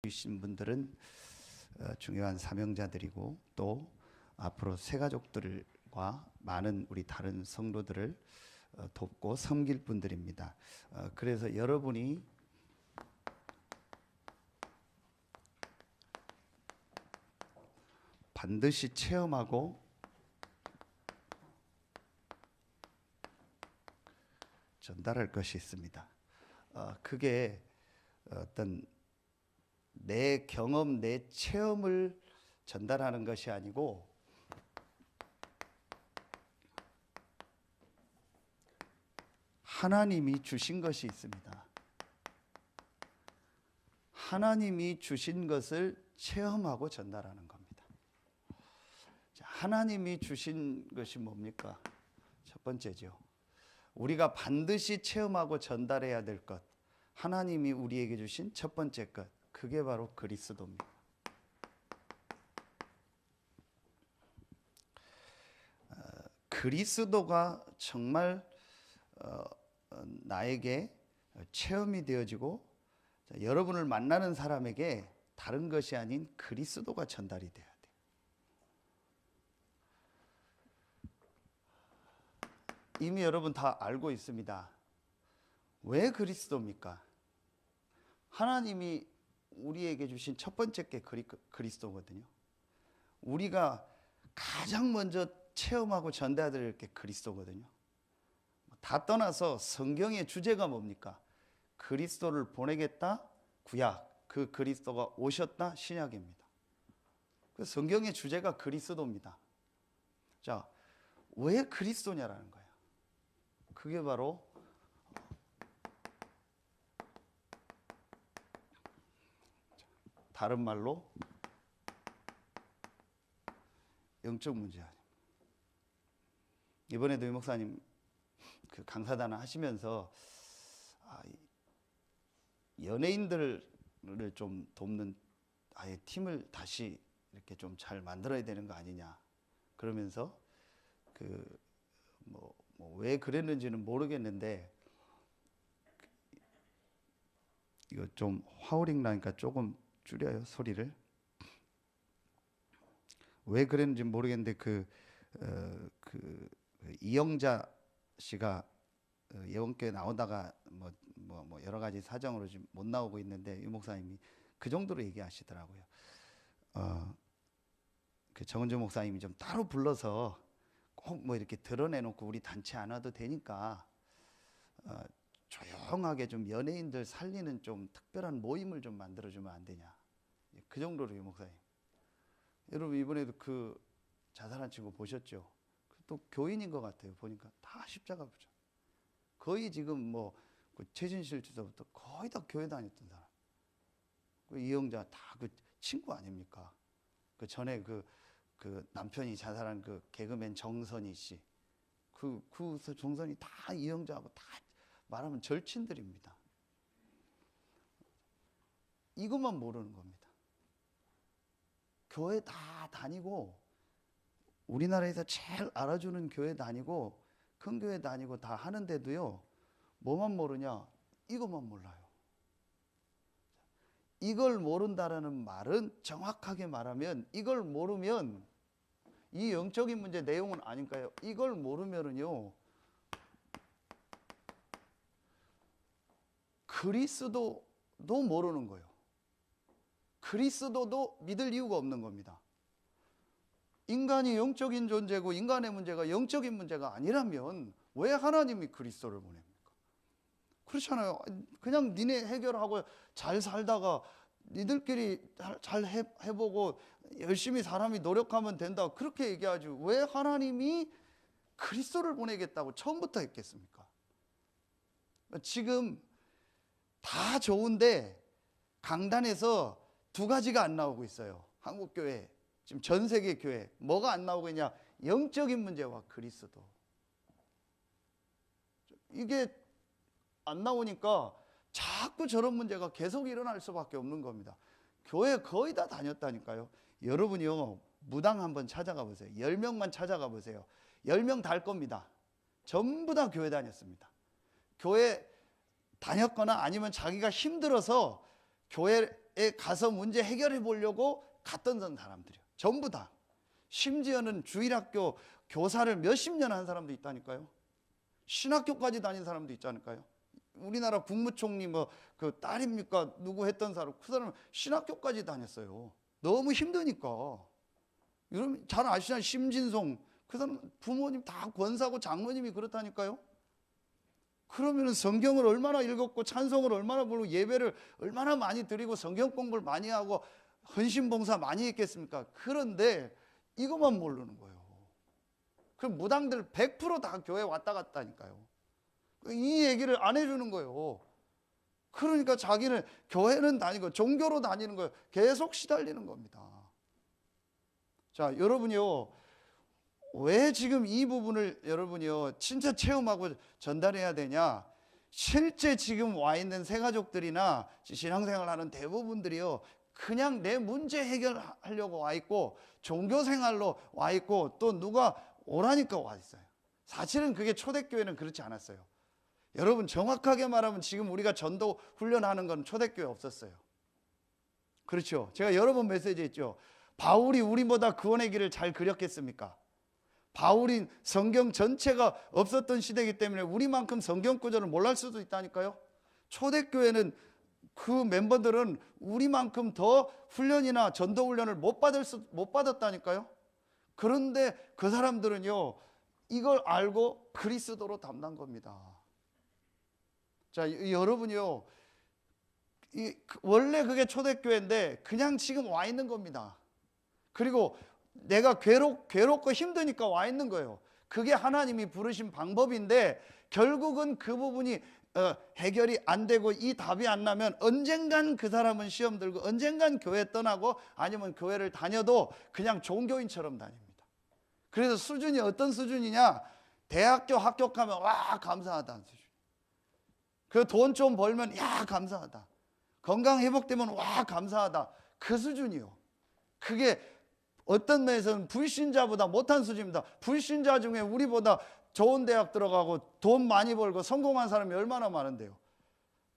이신 분들은 중요한 사명자들이고 또 앞으로 새가족들과 많은 우리 다른 성도들을 돕고 섬길 분들입니다. 그래서 여러분이 반드시 체험하고 전달할 것이 있습니다. 그게 어떤 내 경험, 내 체험을 전달하는 것이 아니고 하나님이 주신 것이 있습니다. 하나님이 주신 것을 체험하고 전달하는 겁니다. 하나님이 주신 것이 뭡니까? 첫 번째죠. 우리가 반드시 체험하고 전달해야 될 것. 하나님이 우리에게 주신 첫 번째 것. 그게 바로 그리스도입니다. 그리스도가 정말 나에게 체험이 되어지고 여러분을 만나는 사람에게 다른 것이 아닌 그리스도가 전달이 돼야 돼요. 이미 여러분 다 알고 있습니다. 왜 그리스도입니까? 하나님이 우리에게 주신 첫 번째 게 그리스도거든요. 우리가 가장 먼저 체험하고 전달할 게 그리스도거든요. 다 떠나서 성경의 주제가 뭡니까? 그리스도를 보내겠다, 구약. 그 그리스도가 오셨다, 신약입니다. 그 성경의 주제가 그리스도입니다. 자, 왜 그리스도냐라는 거예요. 그게 바로 다른 말로 영적 문제 아닙니다. 이번에도 유 목사님 그 강사단을 하시면서 연예인들을 좀 돕는 아예 팀을 다시 이렇게 좀 잘 만들어야 되는 거 아니냐 그러면서 왜 그랬는지는 모르겠는데 이거 좀 화우링 나니까 조금 줄여요 소리를. 왜 그랬는지 모르겠는데 이영자 씨가 예원교회 나오다가 뭐 여러 가지 사정으로 지금 못 나오고 있는데 유 목사님이 그 정도로 얘기하시더라고요. 그 정은주 목사님이 좀 따로 불러서 꼭 뭐 이렇게 드러내놓고 우리 단체 안 와도 되니까 조용하게 좀 연예인들 살리는 좀 특별한 모임을 좀 만들어주면 안 되냐. 그 정도로 유 목사님. 여러분 이번에도 그 자살한 친구 보셨죠? 또 교인인 것 같아요. 보니까 다 십자가 붙여. 거의 지금 그 최진실 주사부터 거의 다 교회 다녔던 사람. 그 이영자 다 그 친구 아닙니까? 그 전에 그 남편이 자살한 그 개그맨 정선희 씨. 그 정선이 다 이영자하고 다 말하면 절친들입니다. 이것만 모르는 겁니다. 교회 다 다니고 우리나라에서 제일 알아주는 교회 다니고 큰 교회 다니고 다 하는데도요. 뭐만 모르냐? 이것만 몰라요. 이걸 모른다라는 말은 정확하게 말하면 이걸 모르면 이 영적인 문제 내용은 아닐까요? 이걸 모르면은요. 그리스도도 모르는 거예요. 그리스도도 믿을 이유가 없는 겁니다. 인간이 영적인 존재고 인간의 문제가 영적인 문제가 아니라면 왜 하나님이 그리스도를 보냅니까? 그렇잖아요. 그냥 니네 해결하고 잘 살다가 니들끼리 잘 해보고 열심히 사람이 노력하면 된다. 그렇게 얘기하지. 왜 하나님이 그리스도를 보내겠다고 처음부터 했겠습니까? 지금 다 좋은데 강단에서 두 가지가 안 나오고 있어요. 한국교회, 지금 전 세계 교회. 뭐가 안 나오고 있냐? 영적인 문제와 그리스도. 이게 안 나오니까 자꾸 저런 문제가 계속 일어날 수밖에 없는 겁니다. 교회 거의 다 다녔다니까요. 여러분이요, 무당 한번 찾아가 보세요. 10명만 찾아가 보세요. 10명 다 할 겁니다. 전부 다 교회 다녔습니다. 교회 다녔거나 아니면 자기가 힘들어서 교회에 가서 문제 해결해 보려고 갔던 사람들이에요. 전부 다. 심지어는 주일학교 교사를 몇십 년 한 사람도 있다니까요. 신학교까지 다닌 사람도 있지 않을까요? 우리나라 국무총리 그 딸입니까? 누구 했던 사람, 그 사람은 신학교까지 다녔어요. 너무 힘드니까. 여러분 잘 아시잖아요. 심진송, 그 사람 부모님 다 권사고 장로님이 그렇다니까요. 그러면 성경을 얼마나 읽었고 찬송을 얼마나 부르고 예배를 얼마나 많이 드리고 성경 공부를 많이 하고 헌신봉사 많이 했겠습니까? 그런데 이것만 모르는 거예요. 그럼 무당들 100% 교회 왔다 갔다니까요. 이 얘기를 안 해주는 거예요. 그러니까 자기는 교회는 다니고 종교로 다니는 거예요. 계속 시달리는 겁니다. 자, 여러분이요, 왜 지금 이 부분을 여러분이요 진짜 체험하고 전달해야 되냐? 실제 지금 와 있는 새가족들이나 신앙생활하는 대부분들이요 그냥 내 문제 해결하려고 와 있고 종교생활로 와 있고 또 누가 오라니까 와 있어요. 사실은 그게 초대교회는 그렇지 않았어요. 여러분 정확하게 말하면 지금 우리가 전도 훈련하는 건 초대교회 없었어요. 그렇죠? 제가 여러 번 메시지 했죠. 바울이 우리보다 구원의 길을 잘 그렸겠습니까? 바울이 성경 전체가 없었던 시대이기 때문에 우리만큼 성경 구절을 몰랄 수도 있다니까요. 초대교회는 그 멤버들은 우리만큼 더 훈련이나 전도 훈련을 못 받았다니까요. 그런데 그 사람들은요 이걸 알고 그리스도로 담는 겁니다. 자, 여러분이요 원래 그게 초대교회인데 그냥 지금 와 있는 겁니다. 그리고 내가 괴롭고 힘드니까 와 있는 거예요. 그게 하나님이 부르신 방법인데 결국은 그 부분이 해결이 안 되고 이 답이 안 나면 언젠간 그 사람은 시험 들고 언젠간 교회 떠나고 아니면 교회를 다녀도 그냥 종교인처럼 다닙니다. 그래서 수준이 어떤 수준이냐? 대학교 합격하면 와 감사하다는 수준. 그 돈 좀 벌면 야 감사하다. 건강 회복되면 와 감사하다. 그 수준이요. 그게 어떤 면에서는 불신자보다 못한 수준입니다. 불신자 중에 우리보다 좋은 대학 들어가고 돈 많이 벌고 성공한 사람이 얼마나 많은데요.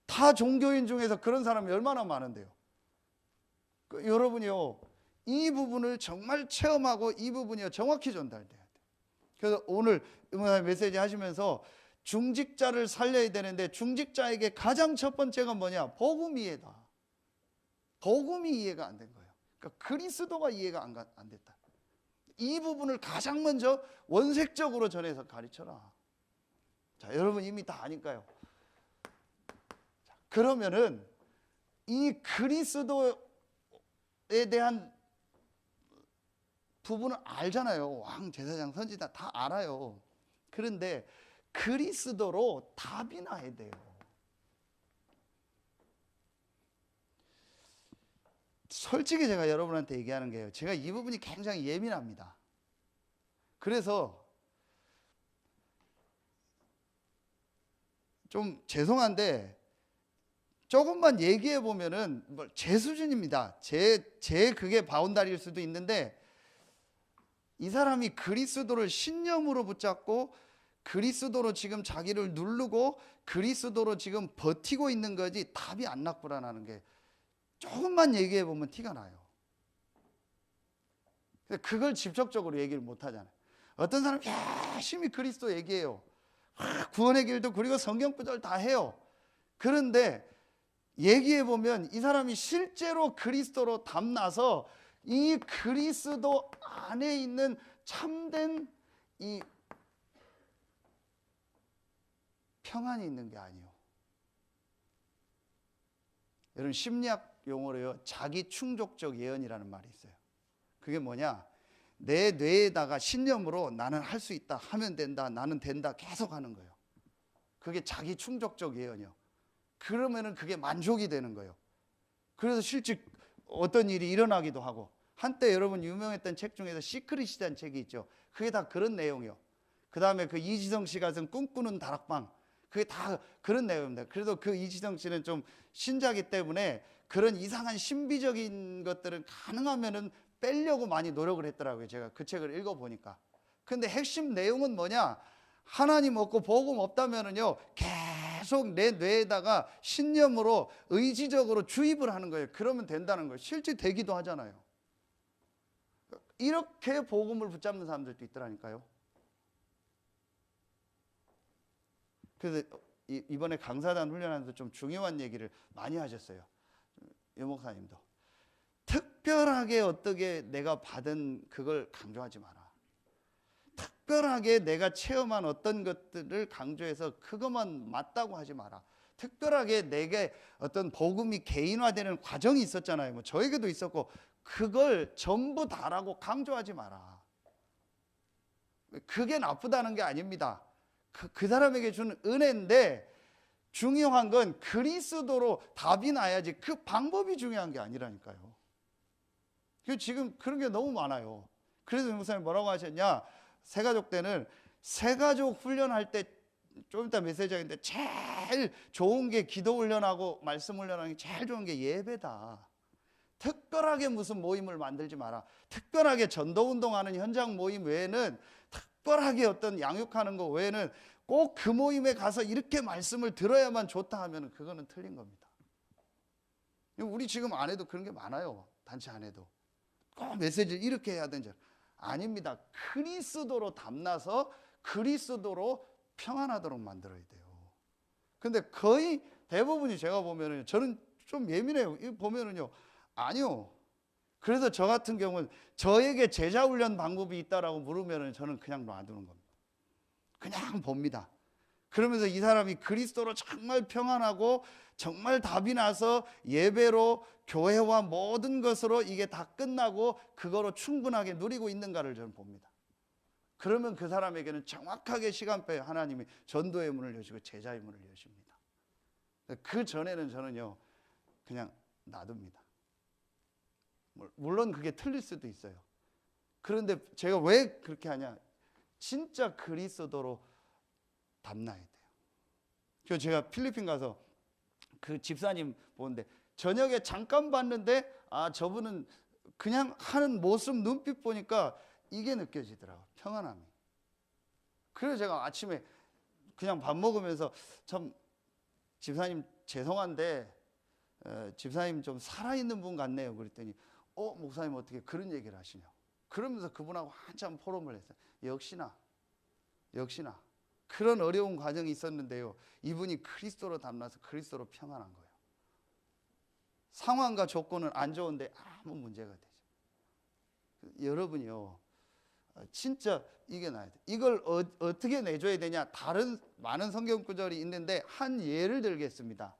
타 종교인 중에서 그런 사람이 얼마나 많은데요. 여러분이요 이 부분을 정말 체험하고 이 부분이요 정확히 전달돼야 돼요. 그래서 오늘 메시지 하시면서 중직자를 살려야 되는데 중직자에게 가장 첫 번째가 뭐냐? 복음 이해다. 복음이 이해가 안 된 거예요. 그러니까 그리스도가 이해가 안 됐다. 이 부분을 가장 먼저 원색적으로 전해서 가르쳐라. 자, 여러분 이미 다 아니까요. 자, 그러면은 이 그리스도에 대한 부분을 알잖아요. 왕, 제사장, 선지자 다 알아요. 그런데 그리스도로 답이 나야 돼요. 솔직히 제가 여러분한테 얘기하는 게요. 제가 이 부분이 굉장히 예민합니다. 그래서 좀 죄송한데 조금만 얘기해 보면은 제 수준입니다. 제 그게 바운다리일 수도 있는데 이 사람이 그리스도를 신념으로 붙잡고 그리스도로 지금 자기를 누르고 그리스도로 지금 버티고 있는 거지 답이 안 났구나라는 게 조금만 얘기해 보면 티가 나요. 그걸 직접적으로 얘기를 못 하잖아요. 어떤 사람 열심히 그리스도 얘기해요. 구원의 길도 그리고 성경 구절 다 해요. 그런데 얘기해 보면 이 사람이 실제로 그리스도로 담나서 이 그리스도 안에 있는 참된 이 평안이 있는 게 아니에요. 여러분 심리학 용어로요 자기 충족적 예언이라는 말이 있어요. 그게 뭐냐? 내 뇌에다가 신념으로 나는 할 수 있다, 하면 된다, 나는 된다 계속 하는 거예요. 그게 자기 충족적 예언이요. 그러면은 그게 만족이 되는 거예요. 그래서 실제 어떤 일이 일어나기도 하고 한때 여러분 유명했던 책 중에서 시크릿이라는 책이 있죠. 그게 다 그런 내용이요. 그 다음에 그 이지성 씨가 쓴 꿈꾸는 다락방 그게 다 그런 내용입니다. 그래도 그 이지성 씨는 좀 신자기 때문에 그런 이상한 신비적인 것들은 가능하면은 빼려고 많이 노력을 했더라고요. 제가 그 책을 읽어보니까. 근데 핵심 내용은 뭐냐? 하나님 없고 복음 없다면은요 계속 내 뇌에다가 신념으로 의지적으로 주입을 하는 거예요. 그러면 된다는 거예요. 실제 되기도 하잖아요. 이렇게 복음을 붙잡는 사람들도 있더라니까요. 그래서 이번에 강사단 훈련하면서 좀 중요한 얘기를 많이 하셨어요. 유 목사님도. 특별하게 어떻게 내가 받은 그걸 강조하지 마라. 특별하게 내가 체험한 어떤 것들을 강조해서 그것만 맞다고 하지 마라. 특별하게 내게 어떤 복음이 개인화되는 과정이 있었잖아요. 뭐 저에게도 있었고 그걸 전부 다라고 강조하지 마라. 그게 나쁘다는 게 아닙니다. 그 사람에게 주는 은혜인데 중요한 건 그리스도로 답이 나야지 그 방법이 중요한 게 아니라니까요. 지금 그런 게 너무 많아요. 그래서 목사님 뭐라고 하셨냐? 새가족 때는 새가족 훈련할 때 좀 이따 메시지인데 제일 좋은 게 기도 훈련하고 말씀 훈련하는 게 제일 좋은 게 예배다. 특별하게 무슨 모임을 만들지 마라. 특별하게 전도 운동하는 현장 모임 외에는 특별하게 어떤 양육하는 거 외에는 꼭 그 모임에 가서 이렇게 말씀을 들어야만 좋다 하면 그거는 틀린 겁니다. 우리 지금 안에도 그런 게 많아요. 단체 안에도 꼭 메시지를 이렇게 해야 되는 줄 아닙니다. 그리스도로 담나서 그리스도로 평안하도록 만들어야 돼요. 근데 거의 대부분이 제가 보면은 저는 좀 예민해요. 보면은요, 아니요. 그래서 저 같은 경우는 저에게 제자 훈련 방법이 있다라고 물으면은 저는 그냥 놔두는 겁니다. 그냥 봅니다. 그러면서 이 사람이 그리스도로 정말 평안하고 정말 답이 나서 예배로 교회와 모든 것으로 이게 다 끝나고 그거로 충분하게 누리고 있는가를 저는 봅니다. 그러면 그 사람에게는 정확하게 시간표에 하나님이 전도의 문을 여시고 제자의 문을 여십니다. 그 전에는 저는요 그냥 놔둡니다. 물론 그게 틀릴 수도 있어요. 그런데 제가 왜 그렇게 하냐? 진짜 그리스도로 담나야 돼요. 그래서 제가 필리핀 가서 그 집사님 보는데 저녁에 잠깐 봤는데 저분은 그냥 하는 모습 눈빛 보니까 이게 느껴지더라고요. 평안함이. 그래서 제가 아침에 그냥 밥 먹으면서 참 집사님 죄송한데 집사님 좀 살아있는 분 같네요. 그랬더니 목사님 어떻게 그런 얘기를 하시냐. 그러면서 그분하고 한참 포럼을 했어요. 역시나 그런 어려운 과정이 있었는데요. 이분이 그리스도로 담나서 그리스도로 평안한 거예요. 상황과 조건은 안 좋은데 아무 문제가 되죠. 여러분이요. 진짜 이게 나야 돼. 이걸 어떻게 내줘야 되냐? 다른 많은 성경 구절이 있는데 한 예를 들겠습니다.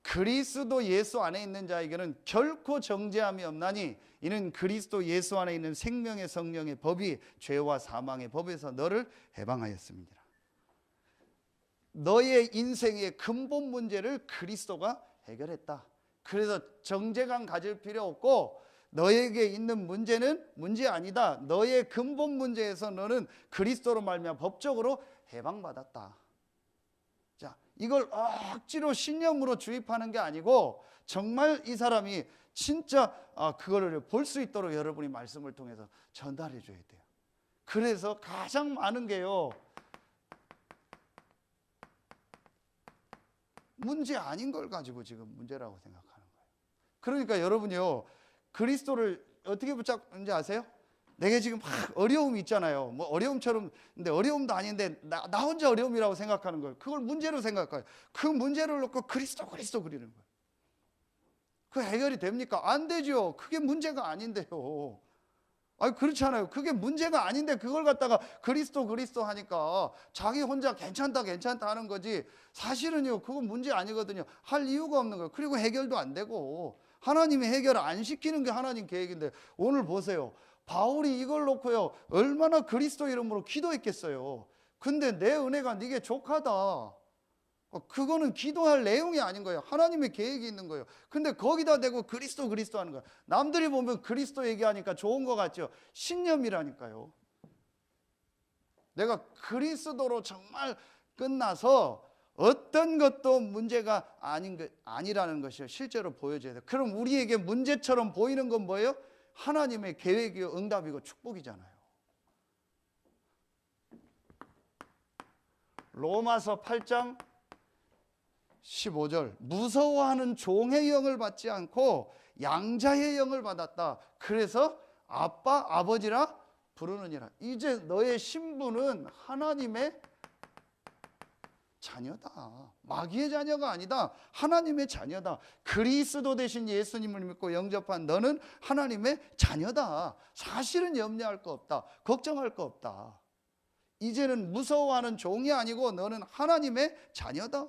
그리스도 예수 안에 있는 자에게는 결코 정죄함이 없나니 이는 그리스도 예수 안에 있는 생명의 성령의 법이 죄와 사망의 법에서 너를 해방하였습니다. 너의 인생의 근본 문제를 그리스도가 해결했다. 그래서 정죄감 가질 필요 없고 너에게 있는 문제는 문제 아니다. 너의 근본 문제에서 너는 그리스도로 말미암아 법적으로 해방받았다. 자, 이걸 억지로 신념으로 주입하는 게 아니고 정말 이 사람이 진짜 그거를 볼 수 있도록 여러분이 말씀을 통해서 전달해 줘야 돼요. 그래서 가장 많은 게요, 문제 아닌 걸 가지고 지금 문제라고 생각하는 거예요. 그러니까 여러분이요, 그리스도를 어떻게 붙잡는지 아세요? 내게 지금 막 어려움이 있잖아요. 뭐 어려움처럼, 근데 어려움도 아닌데 나 혼자 어려움이라고 생각하는 거예요. 그걸 문제로 생각해요. 그 문제를 놓고 그리스도 그리는 거예요. 그 해결이 됩니까? 안 되죠. 그게 문제가 아닌데요. 그렇잖아요. 그게 문제가 아닌데 그걸 갖다가 그리스도 하니까 자기 혼자 괜찮다 하는 거지. 사실은요, 그건 문제 아니거든요. 할 이유가 없는 거예요. 그리고 해결도 안 되고 하나님이 해결 안 시키는 게 하나님 계획인데, 오늘 보세요. 바울이 이걸 놓고요 얼마나 그리스도 이름으로 기도했겠어요. 근데 내 은혜가 네게 족하다. 그거는 기도할 내용이 아닌 거예요. 하나님의 계획이 있는 거예요. 근데 거기다 대고 그리스도 하는 거예요. 남들이 보면 그리스도 얘기하니까 좋은 것 같죠. 신념이라니까요. 내가 그리스도로 정말 끝나서 어떤 것도 문제가 아니라는 것이 실제로 보여져야 돼요. 그럼 우리에게 문제처럼 보이는 건 뭐예요? 하나님의 계획이요, 응답이고 축복이잖아요. 로마서 8장 15절 무서워하는 종의 영을 받지 않고 양자의 영을 받았다. 그래서 아빠 아버지라 부르느니라. 이제 너의 신분은 하나님의 자녀다. 마귀의 자녀가 아니다. 하나님의 자녀다. 그리스도 대신 예수님을 믿고 영접한 너는 하나님의 자녀다. 사실은 염려할 거 없다. 걱정할 거 없다. 이제는 무서워하는 종이 아니고 너는 하나님의 자녀다.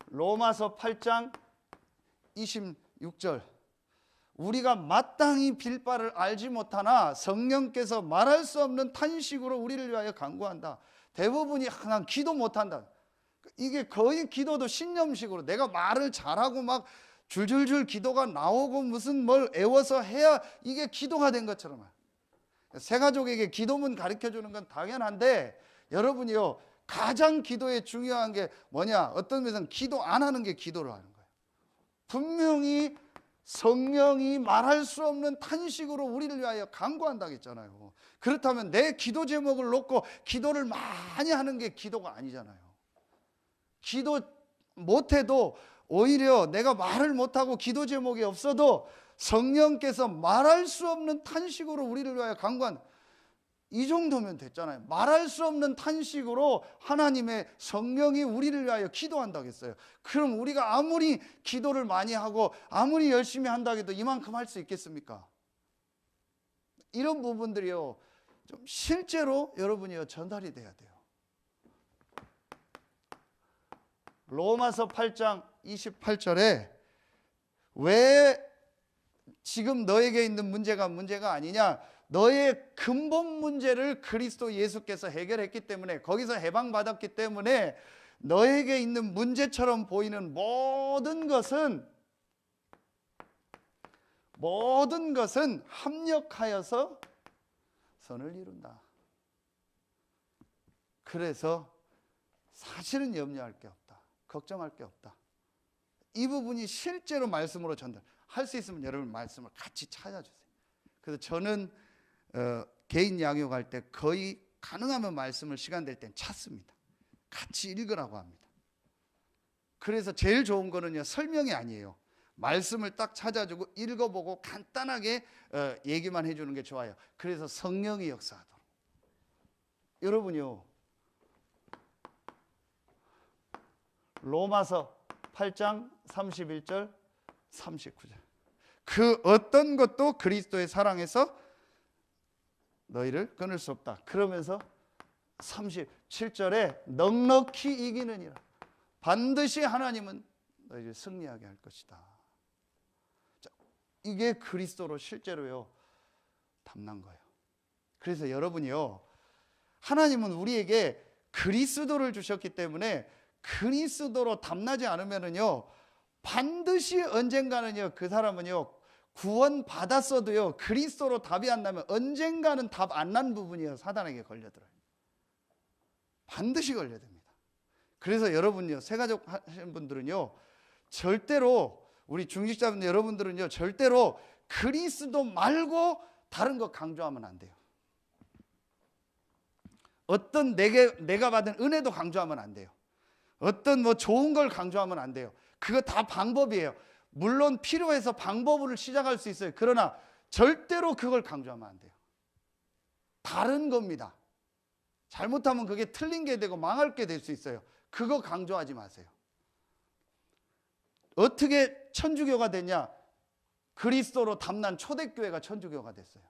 로마서 8장 26절 우리가 마땅히 빌 바를 알지 못하나 성령께서 말할 수 없는 탄식으로 우리를 위하여 간구한다. 대부분이 난 기도 못한다. 이게 거의 기도도 신념식으로 내가 말을 잘하고 막 줄줄줄 기도가 나오고 무슨 뭘 애워서 해야 이게 기도가 된 것처럼. 새 가족에게 기도문 가르쳐 주는 건 당연한데 여러분이요 가장 기도에 중요한 게 뭐냐? 어떤 면에서는 기도 안 하는 게 기도를 하는 거예요. 분명히 성령이 말할 수 없는 탄식으로 우리를 위하여 간구한다고 했잖아요. 그렇다면 내 기도 제목을 놓고 기도를 많이 하는 게 기도가 아니잖아요. 기도 못해도 오히려 내가 말을 못하고 기도 제목이 없어도 성령께서 말할 수 없는 탄식으로 우리를 위하여 간구한 이 정도면 됐잖아요. 말할 수 없는 탄식으로 하나님의 성령이 우리를 위하여 기도한다고 했어요. 그럼 우리가 아무리 기도를 많이 하고 아무리 열심히 한다고 해도 이만큼 할 수 있겠습니까? 이런 부분들이요 좀 실제로 여러분이요 전달이 돼야 돼요. 로마서 8장 28절에 왜 지금 너에게 있는 문제가 아니냐? 너의 근본 문제를 그리스도 예수께서 해결했기 때문에 거기서 해방받았기 때문에 너에게 있는 문제처럼 보이는 모든 것은 합력하여서 선을 이룬다. 그래서 사실은 염려할 게 없다. 걱정할 게 없다. 이 부분이 실제로 말씀으로 전달할 수 있으면 여러분 말씀을 같이 찾아주세요. 그래서 저는 개인 양육할 때 거의 가능하면 말씀을 시간 될 땐 찾습니다. 같이 읽으라고 합니다. 그래서 제일 좋은 거는요 설명이 아니에요. 말씀을 딱 찾아주고 읽어보고 간단하게 얘기만 해주는 게 좋아요. 그래서 성령이 역사하도록. 여러분요 로마서 8장 31절 39절 그 어떤 것도 그리스도의 사랑에서 너희를 끊을 수 없다. 그러면서 37절에 넉넉히 이기느니라. 반드시 하나님은 너희를 승리하게 할 것이다. 자, 이게 그리스도로 실제로요 담난 거예요. 그래서 여러분이요 하나님은 우리에게 그리스도를 주셨기 때문에 그리스도로 담나지 않으면은요 반드시 언젠가는요 그 사람은요 구원 받았어도요 그리스도로 답이 안 나면 언젠가는 답 안 난 부분이요 사단에게 걸려들어요. 반드시 걸려듭니다. 그래서 여러분요 새가족 하시는 분들은요 절대로 우리 중직자분들 여러분들은요 절대로 그리스도 말고 다른 거 강조하면 안 돼요. 어떤 내가 받은 은혜도 강조하면 안 돼요. 어떤 뭐 좋은 걸 강조하면 안 돼요. 그거 다 방법이에요. 물론 필요해서 방법을 시작할 수 있어요. 그러나 절대로 그걸 강조하면 안 돼요. 다른 겁니다. 잘못하면 그게 틀린 게 되고 망할 게 될 수 있어요. 그거 강조하지 마세요. 어떻게 천주교가 됐냐? 그리스도로 담난 초대교회가 천주교가 됐어요.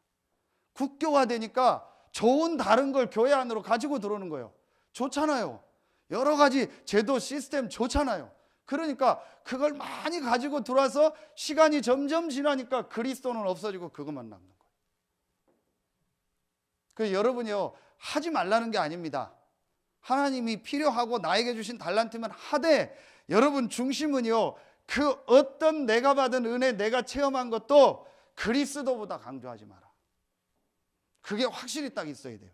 국교가 되니까 좋은 다른 걸 교회 안으로 가지고 들어오는 거예요. 좋잖아요. 여러 가지 제도 시스템 좋잖아요. 그러니까 그걸 많이 가지고 들어와서 시간이 점점 지나니까 그리스도는 없어지고 그것만 남는 거예요. 그래서 여러분이요 하지 말라는 게 아닙니다. 하나님이 필요하고 나에게 주신 달란트면 하되 여러분 중심은요 그 어떤 내가 받은 은혜 내가 체험한 것도 그리스도보다 강조하지 마라. 그게 확실히 딱 있어야 돼요.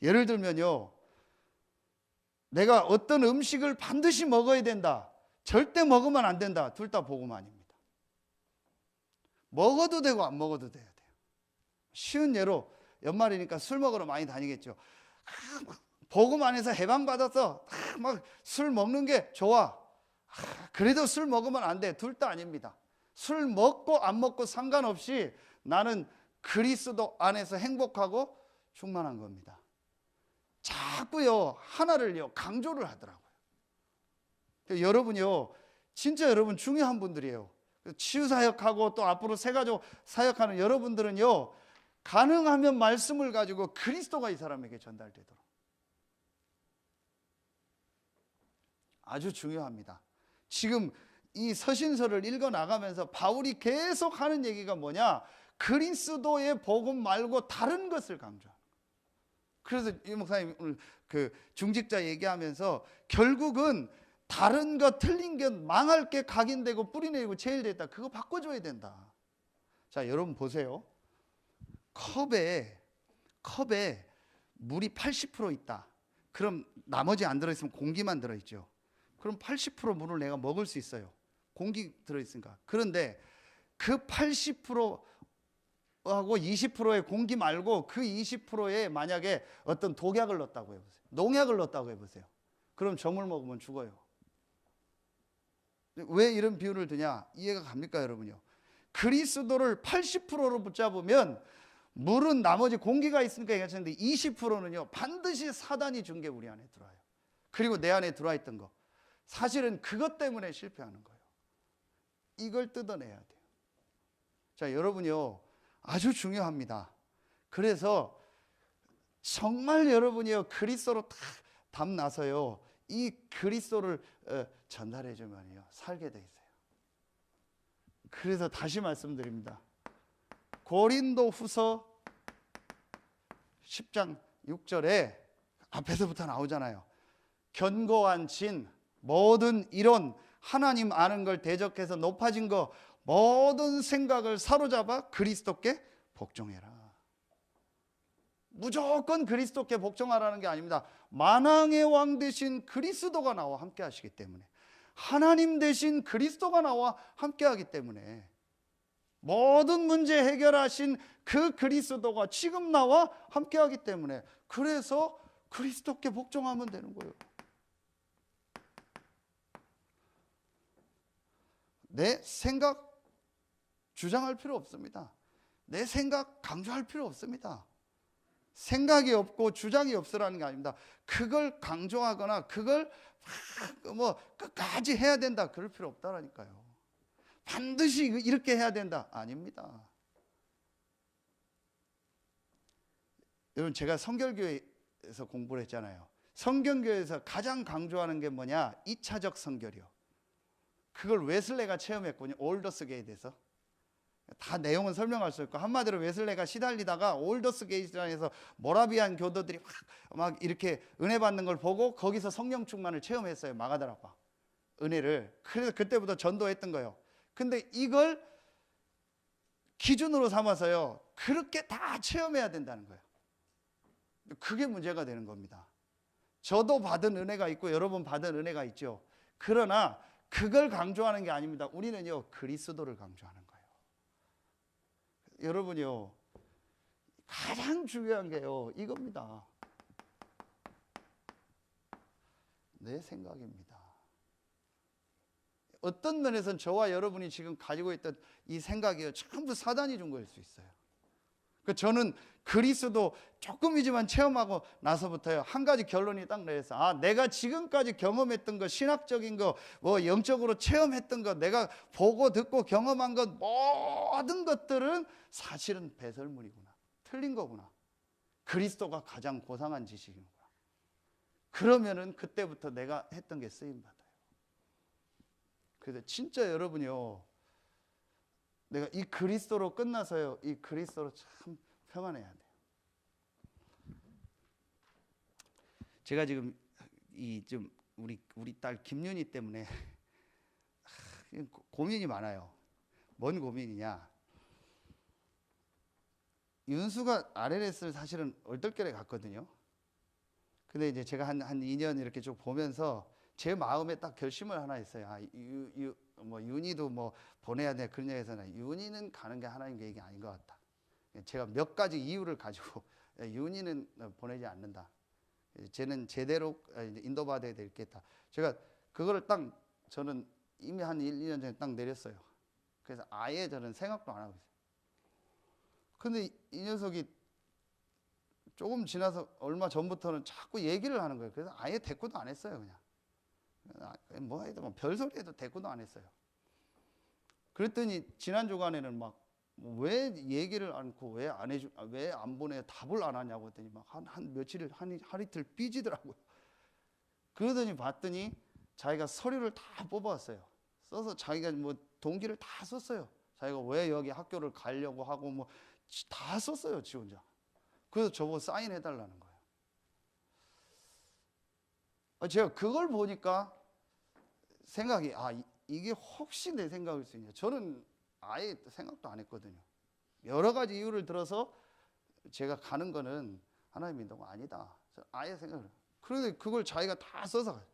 예를 들면요 내가 어떤 음식을 반드시 먹어야 된다. 절대 먹으면 안 된다. 둘 다 복음아닙니다. 먹어도 되고 안 먹어도 돼야 돼요. 쉬운 예로 연말이니까 술 먹으러 많이 다니겠죠. 복음 안에서 해방받아서 막 술 먹는 게 좋아. 그래도 술 먹으면 안 돼. 둘 다 아닙니다. 술 먹고 안 먹고 상관없이 나는 그리스도 안에서 행복하고 충만한 겁니다. 자꾸요 하나를요 강조를 하더라고요. 여러분요 진짜 여러분 중요한 분들이에요. 치유사역하고 또 앞으로 새가족 사역하는 여러분들은요 가능하면 말씀을 가지고 그리스도가 이 사람에게 전달되도록 아주 중요합니다. 지금 이 서신서를 읽어 나가면서 바울이 계속 하는 얘기가 뭐냐? 그리스도의 복음 말고 다른 것을 강조하는 거예요. 그래서 이 목사님 오늘 그 중직자 얘기하면서 결국은 다른 것 틀린 것 망할 게 각인되고 뿌리내리고 제일됐다. 그거 바꿔줘야 된다. 자, 여러분 보세요. 컵에 물이 80% 있다. 그럼 나머지 안 들어있으면 공기만 들어있죠. 그럼 80% 물을 내가 먹을 수 있어요. 공기 들어있으니까. 그런데 그 80%하고 20%의 공기 말고 그 20%에 만약에 어떤 독약을 넣었다고 해보세요. 농약을 넣었다고 해보세요. 그럼 저물 먹으면 죽어요. 왜 이런 비유를 드냐? 이해가 갑니까, 여러분요? 그리스도를 80%로 붙잡으면 물은 나머지 공기가 있으니까 괜찮은데 20%는요 반드시 사단이 준 게 우리 안에 들어와요. 그리고 내 안에 들어와 있던 거 사실은 그것 때문에 실패하는 거예요. 이걸 뜯어내야 돼요. 자, 여러분요 아주 중요합니다. 그래서 정말 여러분이요 그리스도로 딱 담나서요 이 그리스도를 전달해 주면요 살게 돼 있어요. 그래서 다시 말씀드립니다. 고린도 후서 10장 6절에 앞에서부터 나오잖아요. 견고한 진, 모든 이론, 하나님 아는 걸 대적해서 높아진 거 모든 생각을 사로잡아 그리스도께 복종해라. 무조건 그리스도께 복종하라는 게 아닙니다. 만왕의 왕 되신 그리스도가 나와 함께 하시기 때문에, 하나님 되신 그리스도가 나와 함께 하기 때문에, 모든 문제 해결하신 그 그리스도가 지금 나와 함께 하기 때문에, 그래서 그리스도께 복종하면 되는 거예요. 내 생각 주장할 필요 없습니다. 내 생각 강조할 필요 없습니다. 생각이 없고 주장이 없으라는 게 아닙니다. 그걸 강조하거나 그걸 뭐 끝까지 해야 된다 그럴 필요 없다라니까요. 반드시 이렇게 해야 된다 아닙니다. 여러분 제가 성결교회에서 공부를 했잖아요. 성경교회에서 가장 강조하는 게 뭐냐? 2차적 성결이요. 그걸 웨슬레가 체험했거든요. 올더스 게이트에서. 다 내용은 설명할 수 있고, 한마디로 웨슬레가 시달리다가 올더스 게이트에서 모라비안 교도들이 막 이렇게 은혜 받는 걸 보고 거기서 성령 충만을 체험했어요. 마가다락과 은혜를. 그래서 그때부터 전도했던 거예요. 근데 이걸 기준으로 삼아서요 그렇게 다 체험해야 된다는 거예요. 그게 문제가 되는 겁니다. 저도 받은 은혜가 있고 여러분 받은 은혜가 있죠. 그러나 그걸 강조하는 게 아닙니다. 우리는요 그리스도를 강조하는 거예요. 여러분요 가장 중요한 게요 이겁니다. 내 생각입니다. 어떤 면에서는 저와 여러분이 지금 가지고 있던 이 생각이요 전부 사단이 준 거일 수 있어요. 저는 그리스도 조금이지만 체험하고 나서부터요 한 가지 결론이 딱 내렸어요. 아, 내가 지금까지 경험했던 거, 신학적인 거, 뭐 영적으로 체험했던 거, 내가 보고 듣고 경험한 것 모든 것들은 사실은 배설물이구나, 틀린 거구나. 그리스도가 가장 고상한 지식이구나. 그러면은 그때부터 내가 했던 게 쓰임 받아요. 그래서 진짜 여러분이요 내가 이 그리스도로 끝나서요 이 그리스도로 참 평안해야 돼요. 제가 지금 좀 우리 딸 김윤희 때문에 고민이 많아요. 뭔 고민이냐? 윤수가 RLS를 사실은 얼떨결에 갔거든요. 근데 이제 제가 한 2년 이렇게 쭉 보면서 제 마음에 딱 결심을 하나 했어요. 아, 뭐 윤희도 뭐 보내야 돼 그런 얘기에서는 윤희는 가는 게 하나님 계획이 아닌 것 같다. 제가 몇 가지 이유를 가지고 윤희는 보내지 않는다. 쟤는 제대로 이제 인도받아야 되겠다. 제가 그거를 딱 저는 이미 한 1, 2년 전에 딱 내렸어요. 그래서 아예 저는 생각도 안 하고 있어요. 근데 이 녀석이 조금 지나서 얼마 전부터는 자꾸 얘기를 하는 거예요. 그래서 아예 대꾸도 안 했어요. 그냥 뭐 해도 뭐 별소리 해도 대꾸도 안 했어요. 그랬더니 지난 주간에는 막 왜 얘기를 않고 왜 안 보내 답을 안 하냐고 했더니 막 한 며칠 한 이틀 삐지더라고요. 그러더니 봤더니 자기가 서류를 다 뽑아왔어요. 써서 자기가 뭐 동기를 다 썼어요. 자기가 왜 여기 학교를 가려고 하고 뭐 다 썼어요, 지 혼자. 그래서 저보고 사인해 달라는 거예요. 제가 그걸 보니까 생각이 이게 혹시 내 생각일 수 있냐. 저는 아예 생각도 안 했거든요. 여러 가지 이유를 들어서 제가 가는 거는 하나님 인도가 아니다. 아예 생각을 해요. 그런데 그걸 자기가 다 써서 가요.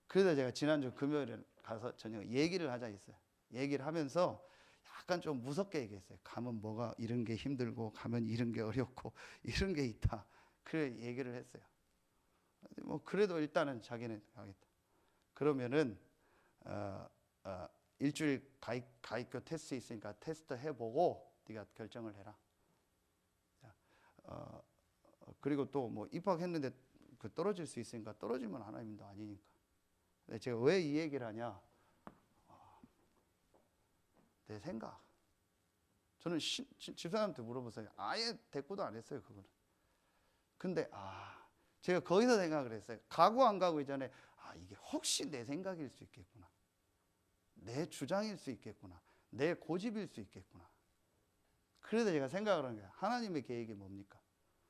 그래서 제가 지난주 금요일에 가서 저녁에 얘기를 하자 했어요. 얘기를 하면서 약간 좀 무섭게 얘기했어요. 가면 뭐가 이런 게 힘들고 가면 이런 게 어렵고 이런 게 있다. 그래 얘기를 했어요. 뭐 그래도 일단은 자기는 가겠다. 그러면은 일주일 가입교 테스트 있으니까 테스트 해보고 네가 결정을 해라. 그리고 또 뭐 입학했는데 그 떨어질 수 있으니까 떨어지면 하나님도 아니니까. 근데 제가 왜 이 얘기를 하냐? 내 생각. 저는 집사람한테 물어보세요. 아예 대꾸도 안 했어요, 그거는. 근데 제가 거기서 생각을 했어요. 가고 안 가고 이전에 이게 혹시 내 생각일 수 있겠구나. 내 주장일 수 있겠구나. 내 고집일 수 있겠구나. 그래서 제가 생각을 한 거예요. 하나님의 계획이 뭡니까?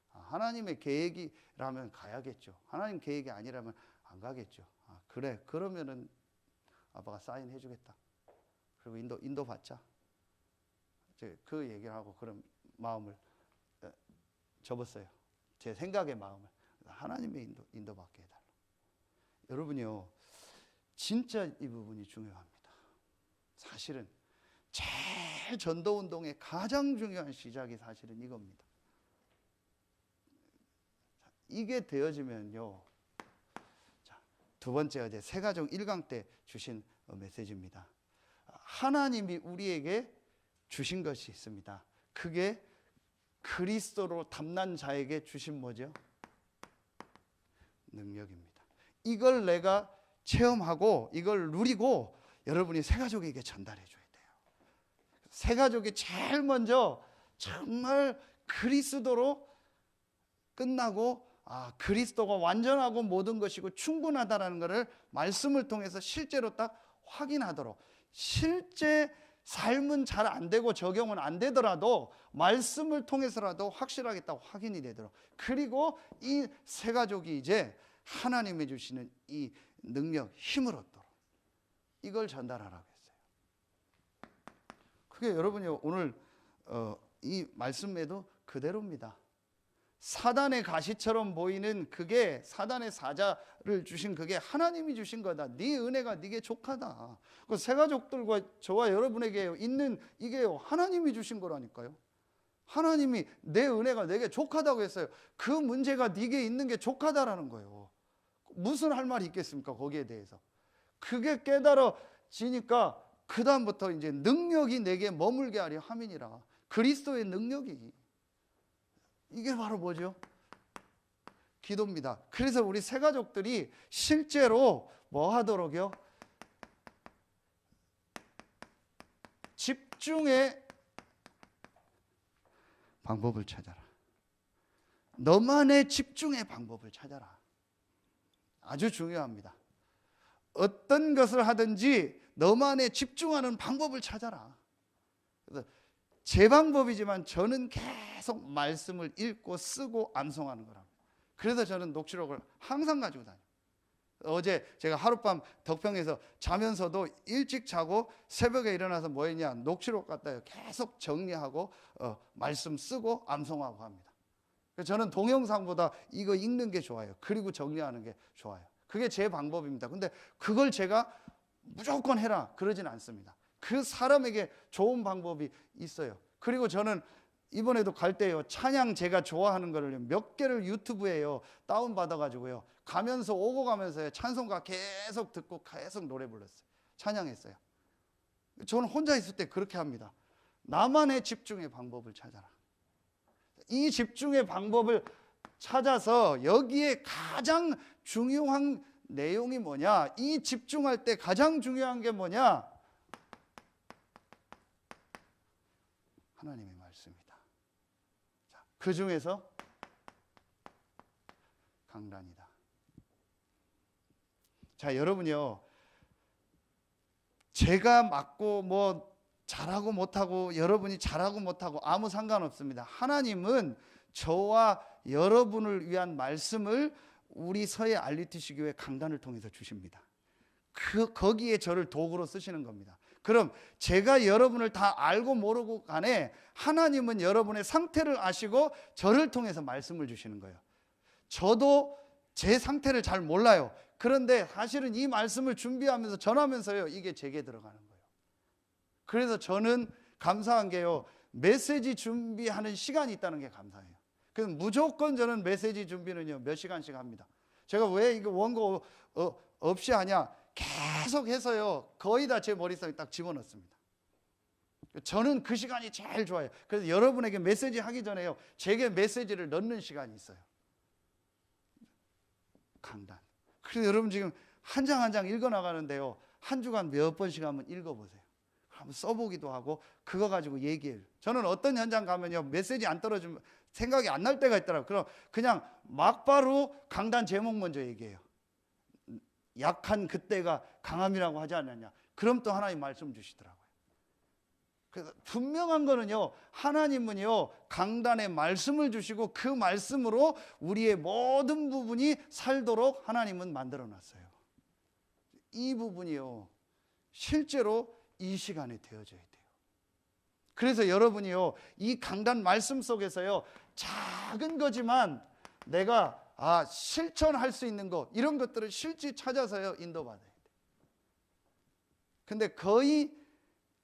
하나님의 계획이라면 가야겠죠. 하나님 계획이 아니라면 안 가겠죠. 그래. 그러면은 아빠가 사인해 주겠다. 그리고 인도 받자. 그 얘기를 하고 그런 마음을 접었어요. 제 생각의 마음을. 하나님의 인도 받게 해달라. 여러분이요. 진짜 이 부분이 중요합니다. 사실은 제일 전도운동의 가장 중요한 시작이 사실은 이겁니다. 이게 되어지면요. 자, 두 번째 어제 세가족 1강 때 주신 메시지입니다. 하나님이 우리에게 주신 것이 있습니다. 그게 그리스도로 담난 자에게 주신 뭐죠? 능력입니다. 이걸 내가 체험하고 이걸 누리고 여러분이 새가족에게 전달해 줘야 돼요. 새가족이 제일 먼저 정말 그리스도로 끝나고 그리스도가 완전하고 모든 것이고 충분하다라는 것을 말씀을 통해서 실제로 딱 확인하도록, 실제 삶은 잘 안 되고 적용은 안 되더라도 말씀을 통해서라도 확실하게 딱 확인이 되도록, 그리고 이 새가족이 이제 하나님이 주시는 이 능력, 힘을 얻도록 이걸 전달하라고 했어요. 그게 여러분이 오늘 이 말씀에도 그대로입니다. 사단의 가시처럼 보이는 그게 사단의 사자를 주신 그게 하나님이 주신 거다. 네 은혜가 네게 족하다. 그 새가족들과 저와 여러분에게 있는 이게요, 하나님이 주신 거라니까요. 하나님이 내 은혜가 내게 족하다고 했어요. 그 문제가 네게 있는 게 족하다라는 거예요. 무슨 할 말이 있겠습니까? 거기에 대해서. 그게 깨달아지니까 그 다음부터 이제 능력이 내게 머물게 하려 함이니라. 그리스도의 능력이. 이게 바로 뭐죠? 기도입니다. 그래서 우리 새가족들이 실제로 뭐 하도록요? 집중의 방법을 찾아라. 너만의 집중의 방법을 찾아라. 아주 중요합니다. 어떤 것을 하든지 너만의 집중하는 방법을 찾아라. 그래서 제 방법이지만 저는 계속 말씀을 읽고 쓰고 암송하는 거랍니다. 그래서 저는 녹취록을 항상 가지고 다녀요. 어제 제가 하룻밤 덕평에서 자면서도 일찍 자고 새벽에 일어나서 뭐 했냐, 녹취록 갖다 계속 정리하고 말씀 쓰고 암송하고 합니다. 저는 동영상보다 이거 읽는 게 좋아요. 그리고 정리하는 게 좋아요. 그게 제 방법입니다. 근데 그걸 제가 무조건 해라 그러진 않습니다. 그 사람에게 좋은 방법이 있어요. 그리고 저는 이번에도 갈 때요, 찬양 제가 좋아하는 거를 몇 개를 유튜브에요 다운 받아가지고요, 가면서 오고 가면서요 찬송가 계속 듣고 계속 노래 불렀어요. 찬양했어요. 저는 혼자 있을 때 그렇게 합니다. 나만의 집중의 방법을 찾아라. 이 집중의 방법을 찾아서 여기에 가장 중요한 내용이 뭐냐, 이 집중할 때 가장 중요한 게 뭐냐, 하나님의 말씀이다. 자, 그 중에서 강단이다. 자, 여러분요, 제가 맞고 뭐 잘하고 못하고 여러분이 잘하고 못하고 아무 상관없습니다. 하나님은 저와 여러분을 위한 말씀을 우리 서해 RUTC 교회 강단을 통해서 주십니다. 거기에 저를 도구로 쓰시는 겁니다. 그럼 제가 여러분을 다 알고 모르고 간에 하나님은 여러분의 상태를 아시고 저를 통해서 말씀을 주시는 거예요. 저도 제 상태를 잘 몰라요. 그런데 사실은 이 말씀을 준비하면서 전하면서요, 이게 제게 들어가는 거예요. 그래서 저는 감사한 게요, 메시지 준비하는 시간이 있다는 게 감사해요. 그래서 무조건 저는 메시지 준비는요 몇 시간씩 합니다. 제가 왜 이거 원고 없이 하냐, 계속 해서요 거의 다 제 머릿속에 딱 집어넣습니다. 저는 그 시간이 제일 좋아요. 그래서 여러분에게 메시지 하기 전에요, 제게 메시지를 넣는 시간이 있어요. 강단. 그래서 여러분 지금 한 장 한 장 읽어나가는데요, 한 주간 몇 번씩 한번 읽어보세요. 한번 써보기도 하고 그거 가지고 얘기해요. 저는 어떤 현장 가면요 메시지 안 떨어지면 생각이 안 날 때가 있더라고요. 그럼 그냥 막바로 강단 제목 먼저 얘기해요. 약한 그때가 강함이라고 하지 않느냐. 그럼 또 하나님 말씀 주시더라고요. 그래서 분명한 거는요, 하나님은요 강단에 말씀을 주시고 그 말씀으로 우리의 모든 부분이 살도록 하나님은 만들어 놨어요. 이 부분이요 실제로 이 시간에 되어져야 돼요. 그래서 여러분이요 이 강단 말씀 속에서요 작은 거지만 내가 실천할 수 있는 것, 이런 것들을 실제 찾아서요 인도받아야 돼요. 근데 거의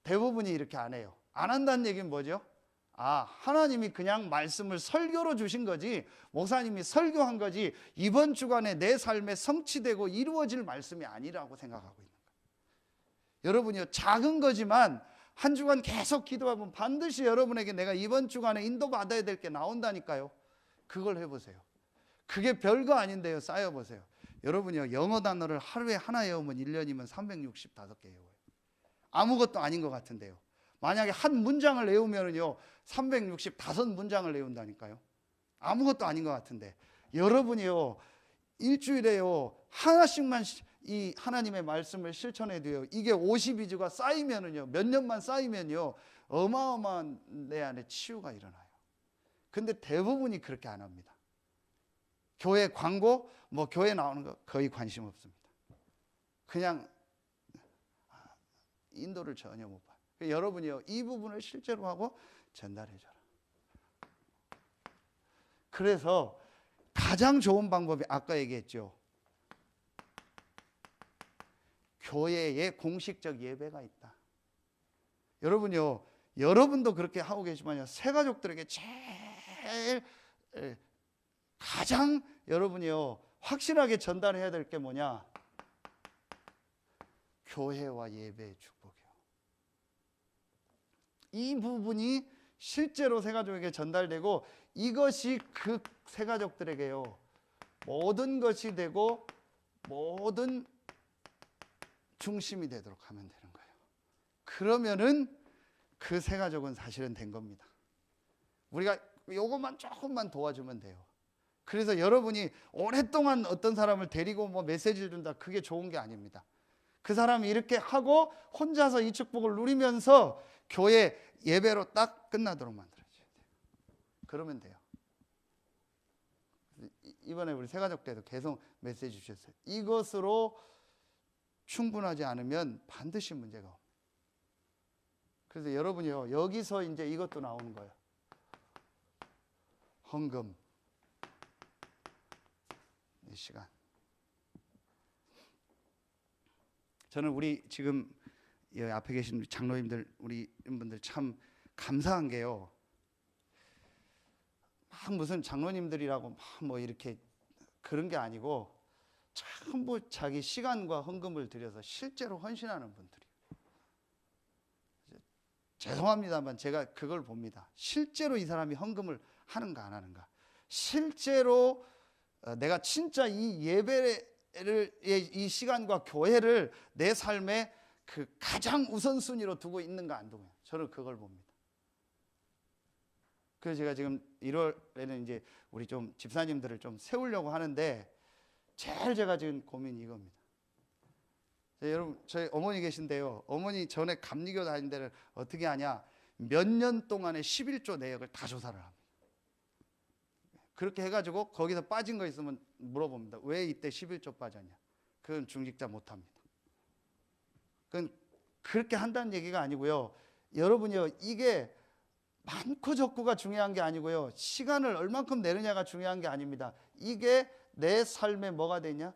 대부분이 이렇게 안 해요. 안 한다는 얘기는 뭐죠? 하나님이 그냥 말씀을 설교로 주신 거지, 목사님이 설교한 거지, 이번 주간에 내 삶에 성취되고 이루어질 말씀이 아니라고 생각하고 있는 거예요. 여러분이요 작은 거지만 한 주간 계속 기도하면 반드시 여러분에게 내가 이번 주간에 인도받아야 될 게 나온다니까요. 그걸 해보세요. 그게 별거 아닌데요, 쌓여보세요. 여러분이요 영어 단어를 하루에 하나 외우면 1년이면 365개 외워요. 아무것도 아닌 것 같은데요, 만약에 한 문장을 외우면요 365문장을 외운다니까요. 아무것도 아닌 것 같은데 여러분이요 일주일에요 하나씩만 이 하나님의 말씀을 실천해도요, 이게 52주가 쌓이면은요, 몇 년만 쌓이면요 어마어마한 내 안에 치유가 일어나요. 근데 대부분이 그렇게 안 합니다. 교회 광고, 뭐 교회 나오는 거 거의 관심 없습니다. 그냥 인도를 전혀 못 봐요. 여러분이요 이 부분을 실제로 하고 전달해줘라. 그래서 가장 좋은 방법이 아까 얘기했죠, 교회에 공식적 예배가 있다. 여러분요 여러분도 그렇게 하고 계시지만요, 새가족들에게 제일 가장 여러분이요 확실하게 전달해야 될 게 뭐냐, 교회와 예배의 축복이요. 이 부분이 실제로 새가족에게 전달되고 이것이 그 새가족들에게요 모든 것이 되고 모든 중심이 되도록 하면 되는 거예요. 그러면은 그 새가족은 사실은 된 겁니다. 우리가 요것만 조금만 도와주면 돼요. 그래서 여러분이 오랫동안 어떤 사람을 데리고 뭐 메시지를 준다, 그게 좋은 게 아닙니다. 그 사람이 이렇게 하고 혼자서 이 축복을 누리면서 교회 예배로 딱 끝나도록 만들어줘야 돼요. 그러면 돼요. 이번에 우리 새가족 때도 계속 메시지 주셨어요. 이것으로 충분하지 않으면 반드시 문제가 옵니다. 그래서 여러분이요 여기서 이제 이것도 나오는 거예요. 헌금. 이 시간. 저는 우리 지금 여기 앞에 계신 장로님들, 우리 분들 참 감사한 게요, 무슨 장로님들이라고 막 뭐 이렇게 그런 게 아니고 전부 자기 시간과 헌금을 들여서 실제로 헌신하는 분들이에요. 죄송합니다만 제가 그걸 봅니다. 실제로 이 사람이 헌금을 하는가 안 하는가. 실제로 내가 진짜 이 예배를 이 시간과 교회를 내 삶의 그 가장 우선순위로 두고 있는가 안 두고, 저는 그걸 봅니다. 그래서 제가 지금 1월에는 이제 우리 좀 집사님들을 좀 세우려고 하는데 제일 제가 지금 고민이 이겁니다. 여러분, 저희 어머니 계신데요. 어머니 전에 감리교 다닌 데를 어떻게 하냐? 몇 년 동안의 11조 내역을 다 조사를 합니다. 그렇게 해가지고 거기서 빠진 거 있으면 물어봅니다. 왜 이때 11조 빠졌냐? 그건 중직자 못합니다. 그건 그렇게 한다는 얘기가 아니고요. 여러분이요, 이게 많고 적고가 중요한 게 아니고요. 시간을 얼만큼 내느냐가 중요한 게 아닙니다. 이게 내 삶에 뭐가 되냐?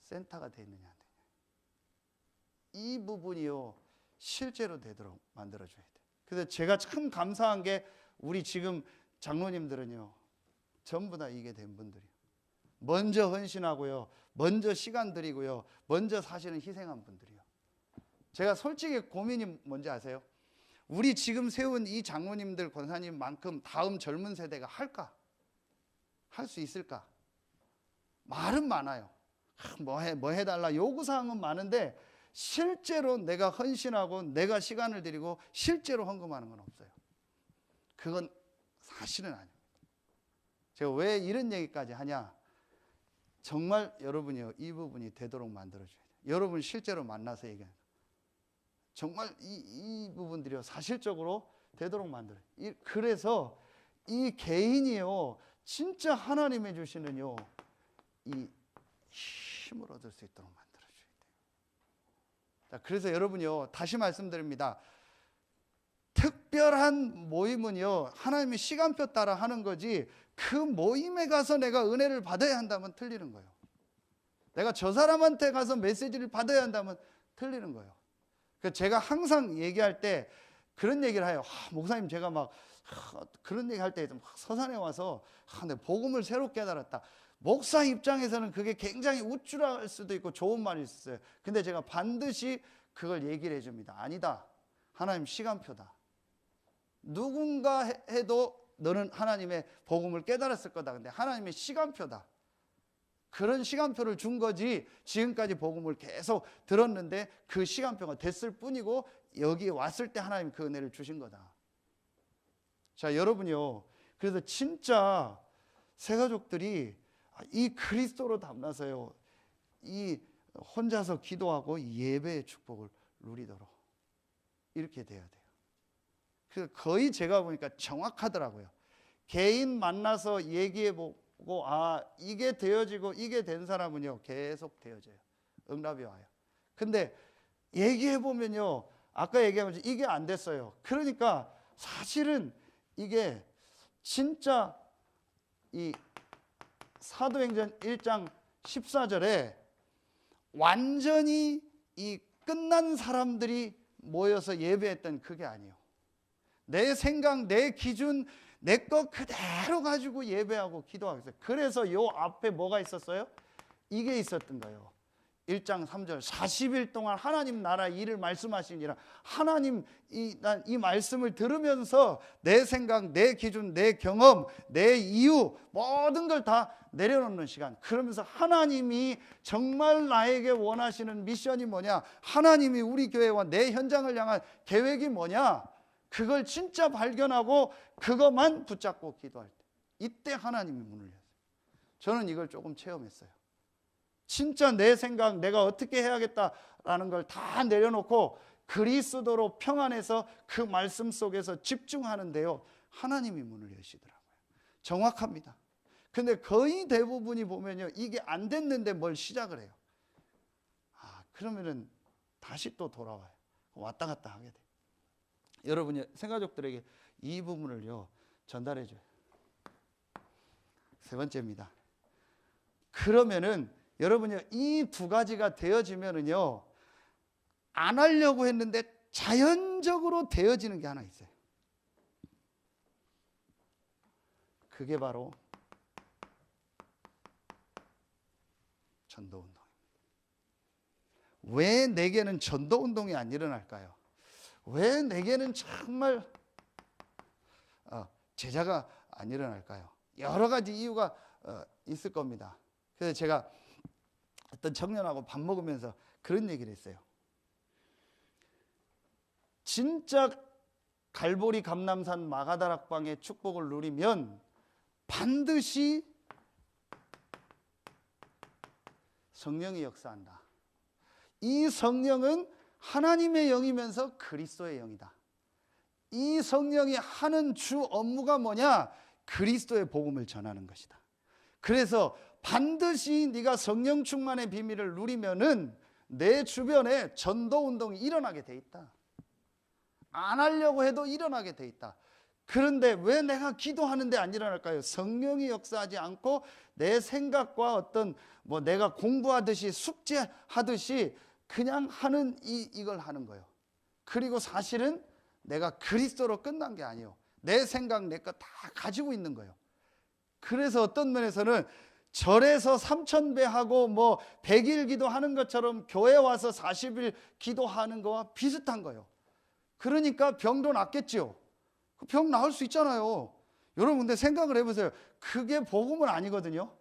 센터가 되느냐 안 되냐. 이 부분이요, 실제로 되도록 만들어줘야 돼. 그래서 제가 참 감사한 게 우리 지금 장로님들은요, 전부 다 이게 된 분들이요. 먼저 헌신하고요, 먼저 시간 드리고요, 먼저 사실은 희생한 분들이요. 제가 솔직히 고민이 뭔지 아세요? 우리 지금 세운 이 장로님들, 권사님만큼 다음 젊은 세대가 할까? 할 수 있을까? 말은 많아요. 뭐 해달라 요구사항은 많은데 실제로 내가 헌신하고 내가 시간을 드리고 실제로 헌금하는 건 없어요. 그건 사실은 아닙니다. 제가 왜 이런 얘기까지 하냐? 정말 여러분이요, 이 부분이 되도록 만들어줘야 돼요. 여러분 실제로 만나서 얘기하는 거예요. 정말 이 부분들이요, 사실적으로 되도록 만들어요. 그래서 이 개인이요, 진짜 하나님이 주시는요, 이 힘을 얻을 수 있도록 만들어줘야 돼요. 자, 그래서 여러분요, 다시 말씀드립니다. 특별한 모임은요, 하나님이 시간표 따라 하는 거지, 그 모임에 가서 내가 은혜를 받아야 한다면 틀리는 거예요. 내가 저 사람한테 가서 메시지를 받아야 한다면 틀리는 거예요. 제가 항상 얘기할 때 그런 얘기를 해요. 목사님, 제가 막 그런 얘기 할 때 서산에 와서 내 복음을 새로 깨달았다. 목사 입장에서는 그게 굉장히 우쭐할 수도 있고 좋은 말일 수 있어요. 근데 제가 반드시 그걸 얘기를 해줍니다. 아니다, 하나님 시간표다. 누군가 해도 너는 하나님의 복음을 깨달았을 거다. 근데 하나님의 시간표다. 그런 시간표를 준 거지, 지금까지 복음을 계속 들었는데 그 시간표가 됐을 뿐이고 여기에 왔을 때 하나님 그 은혜를 주신 거다. 자, 여러분요, 그래서 진짜 새가족들이 이 그리스도로 담나서요, 이 혼자서 기도하고 예배의 축복을 누리도록 이렇게 돼야 돼요. 그래서 거의 제가 보니까 정확하더라고요. 개인 만나서 얘기해보고 이게 되어지고 이게 된 사람은요, 계속 되어져요. 응답이 와요. 근데 얘기해보면요, 아까 얘기한 것처럼 이게 안 됐어요. 그러니까 사실은 이게 진짜 이 사도행전 1장 14절에 완전히 이 끝난 사람들이 모여서 예배했던 그게 아니에요. 내 생각, 내 기준, 내 것 그대로 가지고 예배하고 기도하겠어요. 그래서 요 앞에 뭐가 있었어요? 이게 있었던 거예요. 1장 3절 40일 동안 하나님 나라 일을 말씀하시니라. 하나님 이 말씀을 들으면서 내 생각, 내 기준, 내 경험, 내 이유 모든 걸 다 내려놓는 시간. 그러면서 하나님이 정말 나에게 원하시는 미션이 뭐냐, 하나님이 우리 교회와 내 현장을 향한 계획이 뭐냐, 그걸 진짜 발견하고 그것만 붙잡고 기도할 때, 이때 하나님이 문을 여세요. 저는 이걸 조금 체험했어요. 진짜 내 생각, 내가 어떻게 해야겠다라는 걸 다 내려놓고 그리스도로 평안해서 그 말씀 속에서 집중하는데요, 하나님이 문을 여시더라고요. 정확합니다. 근데 거의 대부분이 보면요, 이게 안 됐는데 뭘 시작을 해요. 그러면은 다시 또 돌아와요. 왔다 갔다 하게 돼요. 여러분이 생가족들에게 이 부분을요, 전달해 줘요. 세 번째입니다. 그러면은 여러분이 이 두 가지가 되어지면은요, 안 하려고 했는데 자연적으로 되어지는 게 하나 있어요. 그게 바로 전도운동입니다. 왜 내게는 전도운동이 안 일어날까요? 왜 내게는 정말 제자가 안 일어날까요? 여러 가지 이유가 있을 겁니다. 그래서 제가 어떤 청년하고 밥 먹으면서 그런 얘기를 했어요. 진짜 갈보리 감남산 마가다락방의 축복을 누리면 반드시 성령이 역사한다. 이 성령은 하나님의 영이면서 그리스도의 영이다. 이 성령이 하는 주 업무가 뭐냐? 그리스도의 복음을 전하는 것이다. 그래서 반드시 네가 성령 충만의 비밀을 누리면은 내 주변에 전도 운동이 일어나게 돼 있다. 안 하려고 해도 일어나게 돼 있다. 그런데 왜 내가 기도하는데 안 일어날까요? 성령이 역사하지 않고 내 생각과 어떤 내가 공부하듯이 숙제하듯이 그냥 하는 이걸 하는 거예요. 그리고 사실은 내가 그리스도로 끝난 게 아니에요. 내 생각 내 것 다 가지고 있는 거예요. 그래서 어떤 면에서는 절에서 3000배 하고 100일 기도하는 것처럼 교회 와서 40일 기도하는 거와 비슷한 거예요. 그러니까 병도 낫겠지요. 병 나을 수 있잖아요. 여러분 근데 생각을 해보세요. 그게 복음은 아니거든요.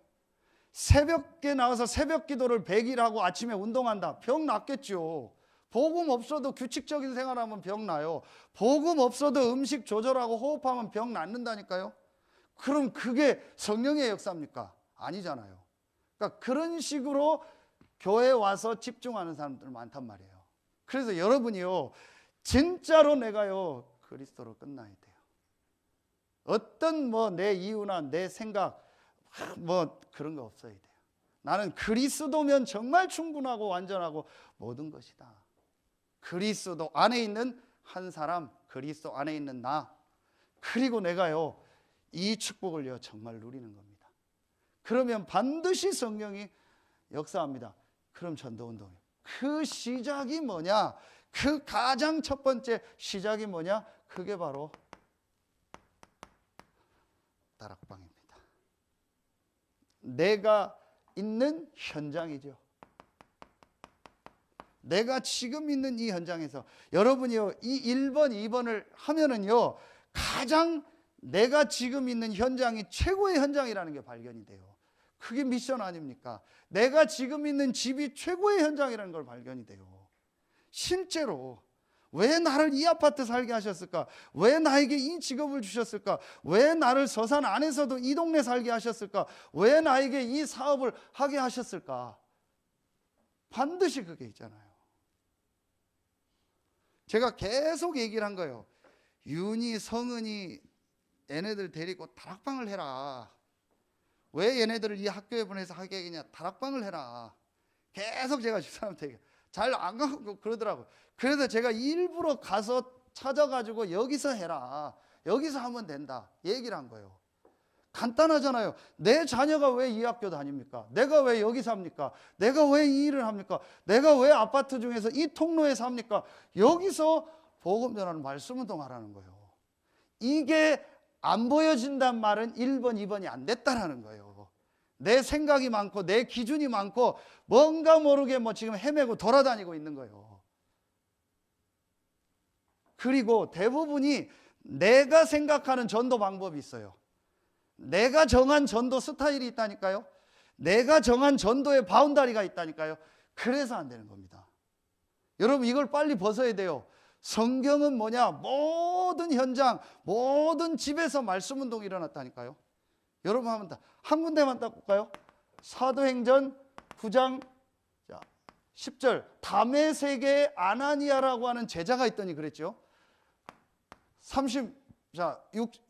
새벽에 나와서 새벽 기도를 100일 하고 아침에 운동한다. 병 낫겠죠. 복음 없어도 규칙적인 생활하면 병 나요. 복음 없어도 음식 조절하고 호흡하면 병 낫는다니까요. 그럼 그게 성령의 역사입니까? 아니잖아요. 그러니까 그런 식으로 교회 와서 집중하는 사람들 많단 말이에요. 그래서 여러분이요, 진짜로 내가요 그리스도로 끝나야 돼요. 어떤 내 이유나 내 생각 그런 거 없어야 돼요. 나는 그리스도면 정말 충분하고 완전하고 모든 것이다. 그리스도 안에 있는 한 사람, 그리스도 안에 있는 나, 그리고 내가요 이 축복을요 정말 누리는 겁니다. 그러면 반드시 성령이 역사합니다. 그럼 전도운동이에요. 그 시작이 뭐냐? 그 가장 첫 번째 시작이 뭐냐? 그게 바로 다락방입니다. 내가 있는 현장이죠. 내가 지금 있는 이 현장에서 여러분이요 이 1번, 2번을 하면은요 가장 내가 지금 있는 현장이 최고의 현장이라는 게 발견이 돼요. 그게 미션 아닙니까? 내가 지금 있는 집이 최고의 현장이라는 걸 발견이 돼요. 실제로 왜 나를 이 아파트 살게 하셨을까? 왜 나에게 이 직업을 주셨을까? 왜 나를 서산 안에서도 이 동네 살게 하셨을까? 왜 나에게 이 사업을 하게 하셨을까? 반드시 그게 있잖아요. 제가 계속 얘기를 한 거예요. 윤희, 성은이 얘네들 데리고 다락방을 해라. 왜 얘네들을 이 학교에 보내서 하게 하겠냐? 다락방을 해라. 계속 제가 집사람한테 잘 안 가고 그러더라고요. 그래서 제가 일부러 가서 찾아가지고 여기서 해라. 여기서 하면 된다. 얘기를 한 거예요. 간단하잖아요. 내 자녀가 왜 이 학교 다닙니까? 내가 왜 여기 삽니까? 내가 왜 이 일을 합니까? 내가 왜 아파트 중에서 이 통로에 삽니까? 여기서 복음 전하는 말씀 운동하라는 거예요. 이게 안 보여진단 말은 1번, 2번이 안 됐다라는 거예요. 내 생각이 많고 내 기준이 많고 뭔가 모르게 지금 헤매고 돌아다니고 있는 거예요. 그리고 대부분이 내가 생각하는 전도 방법이 있어요. 내가 정한 전도 스타일이 있다니까요. 내가 정한 전도의 바운다리가 있다니까요. 그래서 안 되는 겁니다. 여러분 이걸 빨리 벗어야 돼요. 성경은 뭐냐? 모든 현장, 모든 집에서 말씀 운동이 일어났다니까요. 여러분 한 군데만 딱 볼까요? 사도행전 9장 10절 다메섹에 아나니아라고 하는 제자가 있더니 그랬죠.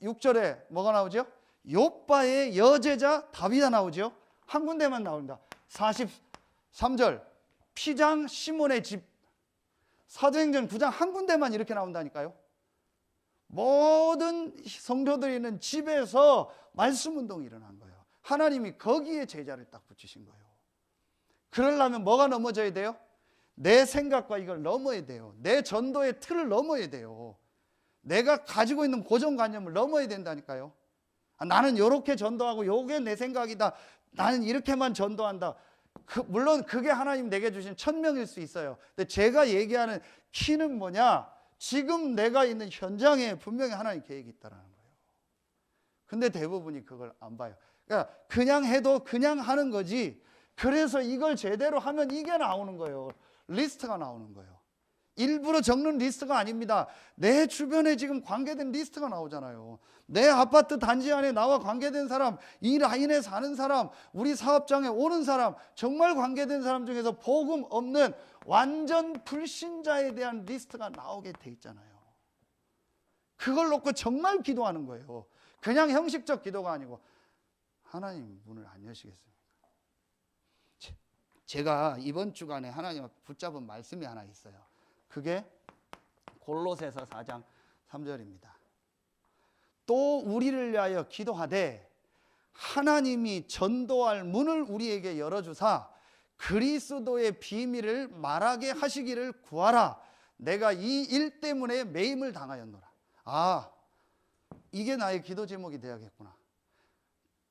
6절에 뭐가 나오죠? 요빠의 여제자 다비다 나오죠. 한 군데만 나옵니다. 43절 피장 시몬의 집. 사도행전 9장 한 군데만 이렇게 나온다니까요. 모든 성도들이 있는 집에서 말씀 운동이 일어난 거예요. 하나님이 거기에 제자를 딱 붙이신 거예요. 그러려면 뭐가 넘어져야 돼요? 내 생각과 이걸 넘어야 돼요. 내 전도의 틀을 넘어야 돼요. 내가 가지고 있는 고정관념을 넘어야 된다니까요. 나는 이렇게 전도하고 요게 내 생각이다. 나는 이렇게만 전도한다. 물론 그게 하나님 내게 주신 천명일 수 있어요. 근데 제가 얘기하는 키는 뭐냐? 지금 내가 있는 현장에 분명히 하나님 계획이 있다는 거예요. 근데 대부분이 그걸 안 봐요. 그러니까 그냥 해도 그냥 하는 거지. 그래서 이걸 제대로 하면 이게 나오는 거예요. 리스트가 나오는 거예요. 일부러 적는 리스트가 아닙니다. 내 주변에 지금 관계된 리스트가 나오잖아요. 내 아파트 단지 안에 나와 관계된 사람, 이 라인에 사는 사람, 우리 사업장에 오는 사람, 정말 관계된 사람 중에서 복음 없는 완전 불신자에 대한 리스트가 나오게 돼 있잖아요. 그걸 놓고 정말 기도하는 거예요. 그냥 형식적 기도가 아니고 하나님 문을 안 여시겠습니까? 제가 이번 주간에 하나님 붙잡은 말씀이 하나 있어요. 그게 골로새서 4장 3절입니다. 또 우리를 위하여 기도하되 하나님이 전도할 문을 우리에게 열어주사 그리스도의 비밀을 말하게 하시기를 구하라. 내가 이 일 때문에 매임을 당하였노라. 아, 이게 나의 기도 제목이 되어야겠구나.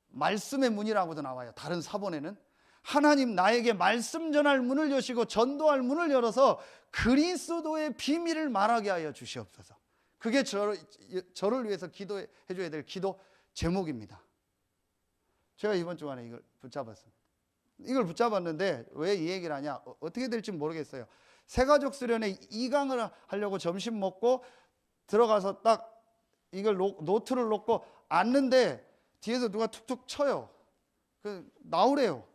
말씀의 문이라고도 나와요. 다른 사본에는 하나님 나에게 말씀 전할 문을 여시고 전도할 문을 열어서 그리스도의 비밀을 말하게 하여 주시옵소서. 그게 저를 위해서 기도해 줘야 될 기도 제목입니다. 제가 이번 주간에 이걸 붙잡았습니다. 이걸 붙잡았는데 왜 이 얘기를 하냐? 어떻게 될지 모르겠어요. 새가족 수련회 2강을 하려고 점심 먹고 들어가서 딱 이걸 노트를 놓고 앉는데 뒤에서 누가 툭툭 쳐요. 나오래요.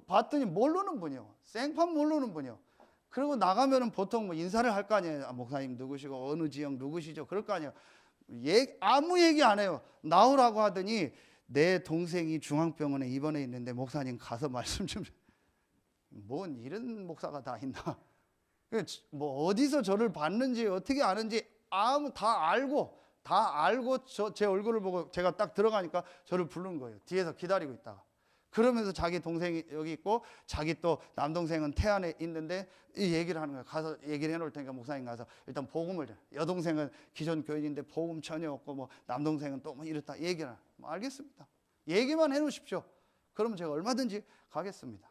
봤더니 모르는 분이요. 생판 모르는 분이요. 그리고 나가면은 보통 뭐 인사를 할 거 아니에요. 목사님 누구시고 어느 지역 누구시죠? 그럴 거 아니에요. 아무 얘기 안 해요. 나오라고 하더니 내 동생이 중앙병원에 입원해 있는데 목사님 가서 말씀 좀. 뭔 이런 목사가 다 있나? 뭐 어디서 저를 봤는지 어떻게 아는지 다 알고 제 얼굴을 보고 제가 딱 들어가니까 저를 부른 거예요. 뒤에서 기다리고 있다가. 그러면서 자기 동생이 여기 있고 자기 또 남동생은 태안에 있는데 이 얘기를 하는 거예요. 가서 얘기를 해놓을 테니까 목사님 가서 일단 복음을. 여동생은 기존 교인인데 복음 전혀 없고 뭐 남동생은 또 뭐 이렇다 얘기를 하는. 알겠습니다. 얘기만 해놓으십시오. 그러면 제가 얼마든지 가겠습니다.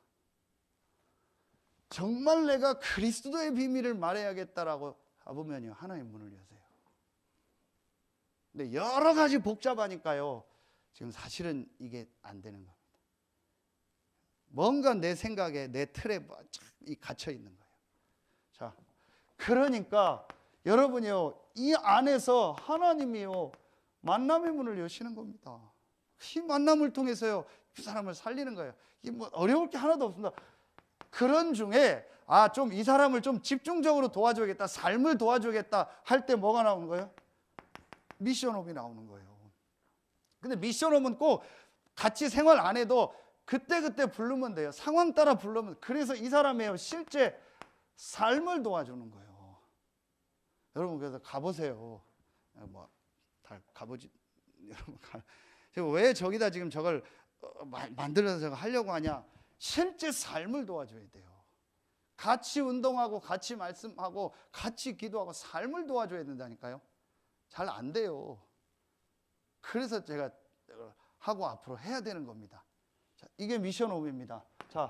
정말 내가 그리스도의 비밀을 말해야겠다라고 해보면요, 하나님 문을 여세요. 근데 여러 가지 복잡하니까요, 지금 사실은 이게 안 되는 겁니다. 뭔가 내 생각에 내 틀에 갇혀 있는 거예요. 자, 그러니까 여러분이요, 이 안에서 하나님이요 만남의 문을 여시는 겁니다. 이 만남을 통해서요 그 사람을 살리는 거예요. 이게 뭐 어려울 게 하나도 없습니다. 그런 중에 좀 이 사람을 좀 집중적으로 도와줘야겠다, 삶을 도와줘야겠다 할 때 뭐가 나오는 거예요? 미션홈이 나오는 거예요. 근데 미션홈은 꼭 같이 생활 안 해도 그때그때 부르면 돼요. 상황 따라 부르면. 그래서 이 사람의 실제 삶을 도와주는 거예요. 여러분 그래서 가보세요. 뭐 다 가보지. 여러분 왜 저기다 지금 저걸 만들어서 저거 하려고 하냐? 실제 삶을 도와줘야 돼요. 같이 운동하고 같이 말씀하고 같이 기도하고 삶을 도와줘야 된다니까요. 잘 안 돼요. 그래서 제가 하고 앞으로 해야 되는 겁니다. 자, 이게 미션홈입니다. 자,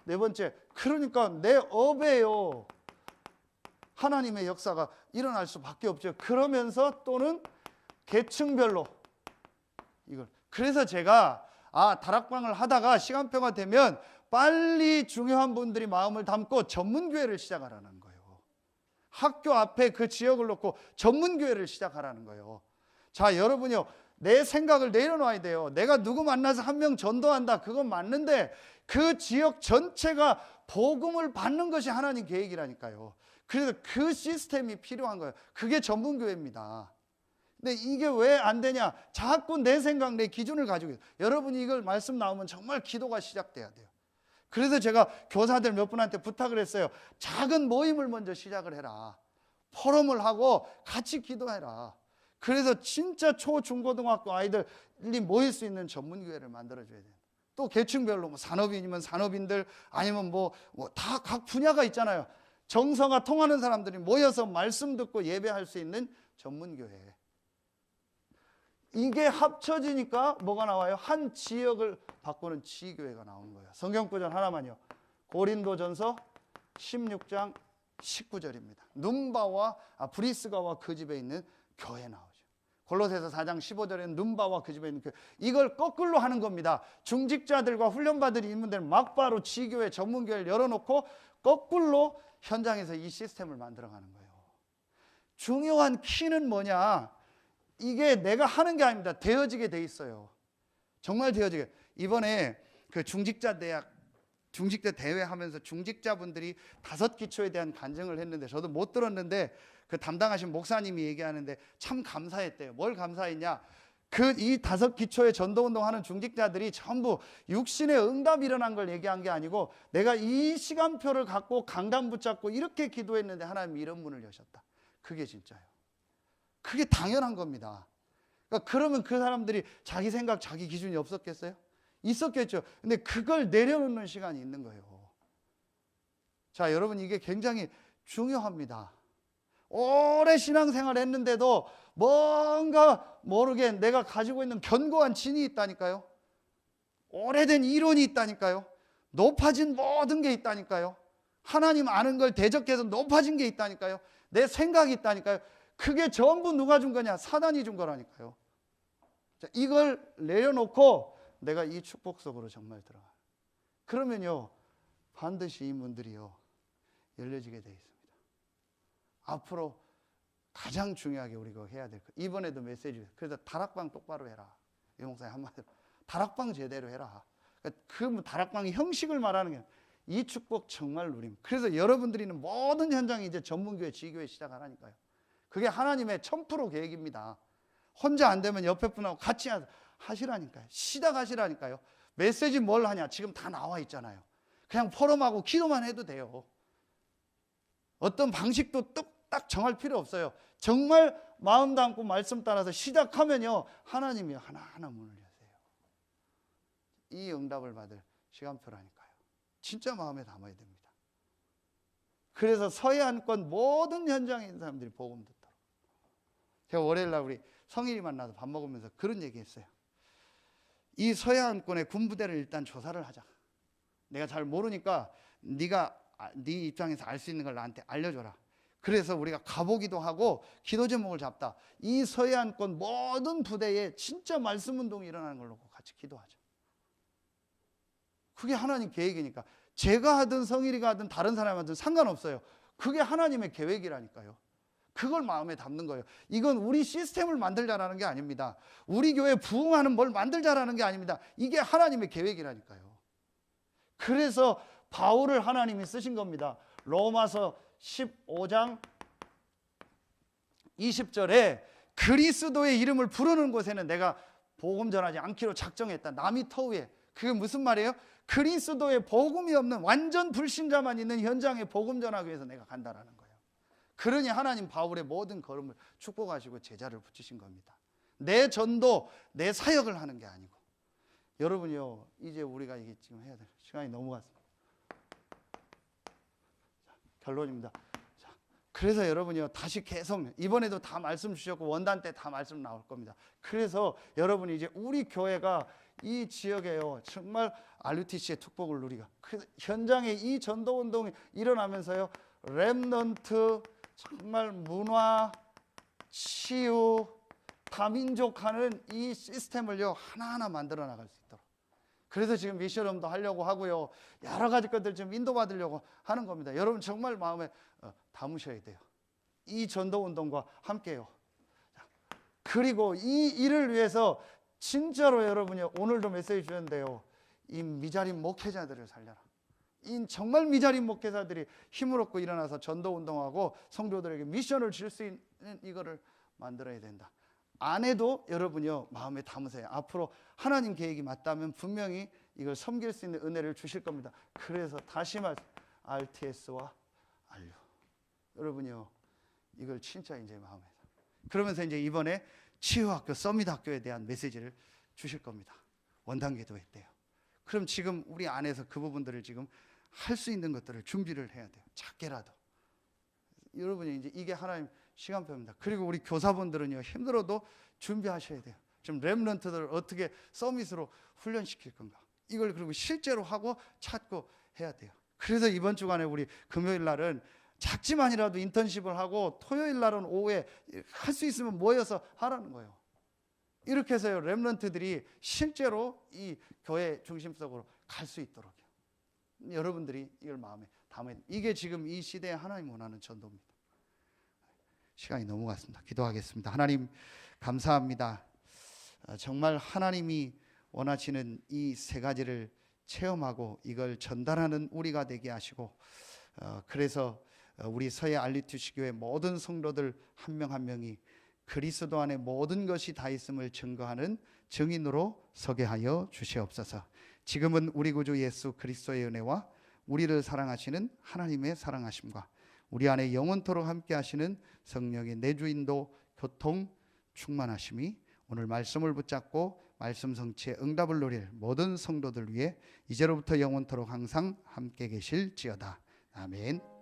네 번째, 그러니까 내 업에요 하나님의 역사가 일어날 수밖에 없죠. 그러면서 또는 계층별로 이걸. 그래서 제가 다락방을 하다가 시간표가 되면 빨리 중요한 분들이 마음을 담고 전문교회를 시작하라는 거예요. 학교 앞에 그 지역을 놓고 전문교회를 시작하라는 거예요. 자, 여러분요, 내 생각을 내려놔야 돼요. 내가 누구 만나서 한 명 전도한다, 그건 맞는데 그 지역 전체가 복음을 받는 것이 하나님 계획이라니까요. 그래서 그 시스템이 필요한 거예요. 그게 전문교회입니다. 근데 이게 왜 안 되냐? 자꾸 내 생각, 내 기준을 가지고 있어요. 여러분이 이걸 말씀 나오면 정말 기도가 시작돼야 돼요. 그래서 제가 교사들 몇 분한테 부탁을 했어요. 작은 모임을 먼저 시작을 해라. 포럼을 하고 같이 기도해라. 그래서 진짜 초, 중고등학교 아이들이 모일 수 있는 전문교회를 만들어줘야 돼요. 또 계층별로 뭐 산업인이면 산업인들, 아니면 뭐 다 각 분야가 있잖아요. 정서가 통하는 사람들이 모여서 말씀 듣고 예배할 수 있는 전문교회. 이게 합쳐지니까 뭐가 나와요? 한 지역을 바꾸는 지교회가 나오는 거예요. 성경구절 하나만요. 고린도전서 16장 19절입니다. 눈바와 브리스가와 그 집에 있는 교회 나오죠. 골로새서 4장 15절에는 눈바와 그 집에 있는 교회. 이걸 거꾸로 하는 겁니다. 중직자들과 훈련받은 인문들 막바로 지교회 전문교회를 열어놓고 거꾸로 현장에서 이 시스템을 만들어가는 거예요. 중요한 키는 뭐냐? 이게 내가 하는 게 아닙니다. 되어지게 돼 있어요. 정말 되어지게. 이번에 그 중직자 대회 하면서 중직자분들이 5기초에 대한 간증을 했는데 저도 못 들었는데 그 담당하신 목사님이 얘기하는데 참 감사했대요. 뭘 감사했냐? 이 5기초의 전도운동 하는 중직자들이 전부 육신의 응답이 일어난 걸 얘기한 게 아니고 내가 이 시간표를 갖고 강단 붙잡고 이렇게 기도했는데 하나님이 이런 문을 여셨다. 그게 진짜예요. 그게 당연한 겁니다. 그러니까 그러면 그 사람들이 자기 생각, 자기 기준이 없었겠어요? 있었겠죠. 근데 그걸 내려놓는 시간이 있는 거예요. 자, 여러분 이게 굉장히 중요합니다. 오래 신앙생활 했는데도 뭔가 모르게 내가 가지고 있는 견고한 진이 있다니까요. 오래된 이론이 있다니까요. 높아진 모든 게 있다니까요. 하나님 아는 걸 대적해서 높아진 게 있다니까요. 내 생각이 있다니까요. 그게 전부 누가 준 거냐? 사단이 준 거라니까요. 자, 이걸 내려놓고 내가 이 축복 속으로 정말 들어가. 그러면요, 반드시 이 문들이요, 열려지게 돼 있습니다. 앞으로 가장 중요하게 우리가 해야 될 거. 이번에도 메시지. 그래서 다락방 똑바로 해라. 이 목사님 한마디로. 다락방 제대로 해라. 그 다락방의 형식을 말하는 게 이 축복 정말 누림. 그래서 여러분들이 있는 모든 현장이 이제 전문교회, 지교회 시작하라니까요. 그게 하나님의 1000% 계획입니다. 혼자 안 되면 옆에 분하고 같이 하시라니까요. 시작하시라니까요. 메시지 뭘 하냐? 지금 다 나와 있잖아요. 그냥 포럼하고 기도만 해도 돼요. 어떤 방식도 딱 정할 필요 없어요. 정말 마음 담고 말씀 따라서 시작하면요, 하나님이 하나하나 문을 여세요. 이 응답을 받을 시간표라니까요. 진짜 마음에 담아야 됩니다. 그래서 서해안권 모든 현장에 있는 사람들이 복음 듣도록. 제가 월요일날 우리 성일이 만나서 밥 먹으면서 그런 얘기 했어요. 이 서해안권의 군부대를 일단 조사를 하자. 내가 잘 모르니까 네가 네 입장에서 알 수 있는 걸 나한테 알려줘라. 그래서 우리가 가보기도 하고 기도 제목을 잡다. 이 서해안권 모든 부대에 진짜 말씀 운동이 일어나는 걸로 같이 기도하자. 그게 하나님 계획이니까. 제가 하든 성일이가 하든 다른 사람이 하든 상관없어요. 그게 하나님의 계획이라니까요. 그걸 마음에 담는 거예요. 이건 우리 시스템을 만들자라는 게 아닙니다. 우리 교회 부흥하는 뭘 만들자라는 게 아닙니다. 이게 하나님의 계획이라니까요. 그래서 바울을 하나님이 쓰신 겁니다. 로마서 15장 20절에 그리스도의 이름을 부르는 곳에는 내가 복음 전하지 않기로 작정했다. 남이 터위에. 그게 무슨 말이에요? 그리스도의 복음이 없는 완전 불신자만 있는 현장에 복음 전하기 위해서 내가 간다라는 거예요. 그러니 하나님 바울의 모든 걸음을 축복하시고 제자를 붙이신 겁니다. 내 전도, 내 사역을 하는 게 아니고. 여러분이요, 이제 우리가 이게 지금 해야 될 시간이 넘어갔습니다. 자, 결론입니다. 자, 그래서 여러분이요, 다시 계속 이번에도 다 말씀 주셨고 원단 때 다 말씀 나올 겁니다. 그래서 여러분이 이제 우리 교회가 이 지역에요, 정말 RUTC의 축복을 누리가. 그래서 현장에 이 전도 운동이 일어나면서요, 렘넌트, 정말 문화, 치유, 다민족하는 이 시스템을요, 하나하나 만들어 나갈 수 있도록. 그래서 지금 미션홈도 하려고 하고요, 여러 가지 것들 좀 인도받으려고 하는 겁니다. 여러분 정말 마음에 담으셔야 돼요. 이 전도 운동과 함께요. 그리고 이 일을 위해서 진짜로 여러분이 오늘도 메시지 주셨는데요, 이 미자린 목회자들을 살려라. 이 정말 미자린 목회자들이 힘을 얻고 일어나서 전도 운동하고 성도들에게 미션을 줄 수 있는 이거를 만들어야 된다. 안 해도 여러분이요, 마음에 담으세요. 앞으로 하나님 계획이 맞다면 분명히 이걸 섬길 수 있는 은혜를 주실 겁니다. 그래서 다시 말씀, RTS와 RU. 여러분이요, 이걸 진짜 이제 마음에 담. 그러면서 이제 이번에 치유학교, 서밋학교에 대한 메시지를 주실 겁니다. 원단기도 했대요. 그럼 지금 우리 안에서 그 부분들을 지금 할 수 있는 것들을 준비를 해야 돼요. 작게라도. 여러분이 이제 이게 하나님 시간표입니다. 그리고 우리 교사분들은요, 힘들어도 준비하셔야 돼요. 지금 렘넌트들을 어떻게 서밋으로 훈련시킬 건가? 이걸 그리고 실제로 하고 찾고 해야 돼요. 그래서 이번 주간에 우리 금요일 날은 작지만이라도 인턴십을 하고 토요일 날은 오후에 할 수 있으면 모여서 하라는 거예요. 이렇게 해서요, 렘넌트들이 실제로 이 교회 중심적으로 갈 수 있도록요. 여러분들이 이걸 마음에 담아야 돼요. 이게 지금 이 시대에 하나님 원하는 전도입니다. 시간이 넘어갔습니다. 기도하겠습니다. 하나님 감사합니다. 정말 하나님이 원하시는 이 세 가지를 체험하고 이걸 전달하는 우리가 되게 하시고, 그래서 우리 서해 알리투시 교회 모든 성도들 한 명 한 명이 그리스도 안에 모든 것이 다 있음을 증거하는 증인으로 서게 하여 주시옵소서. 지금은 우리 구주 예수 그리스도의 은혜와 우리를 사랑하시는 하나님의 사랑하심과 우리 안에 영원토록 함께 하시는 성령의 내주인도 교통 충만하심이 오늘 말씀을 붙잡고 말씀 성취의 응답을 누릴 모든 성도들 위해 이제로부터 영원토록 항상 함께 계실지어다. 아멘.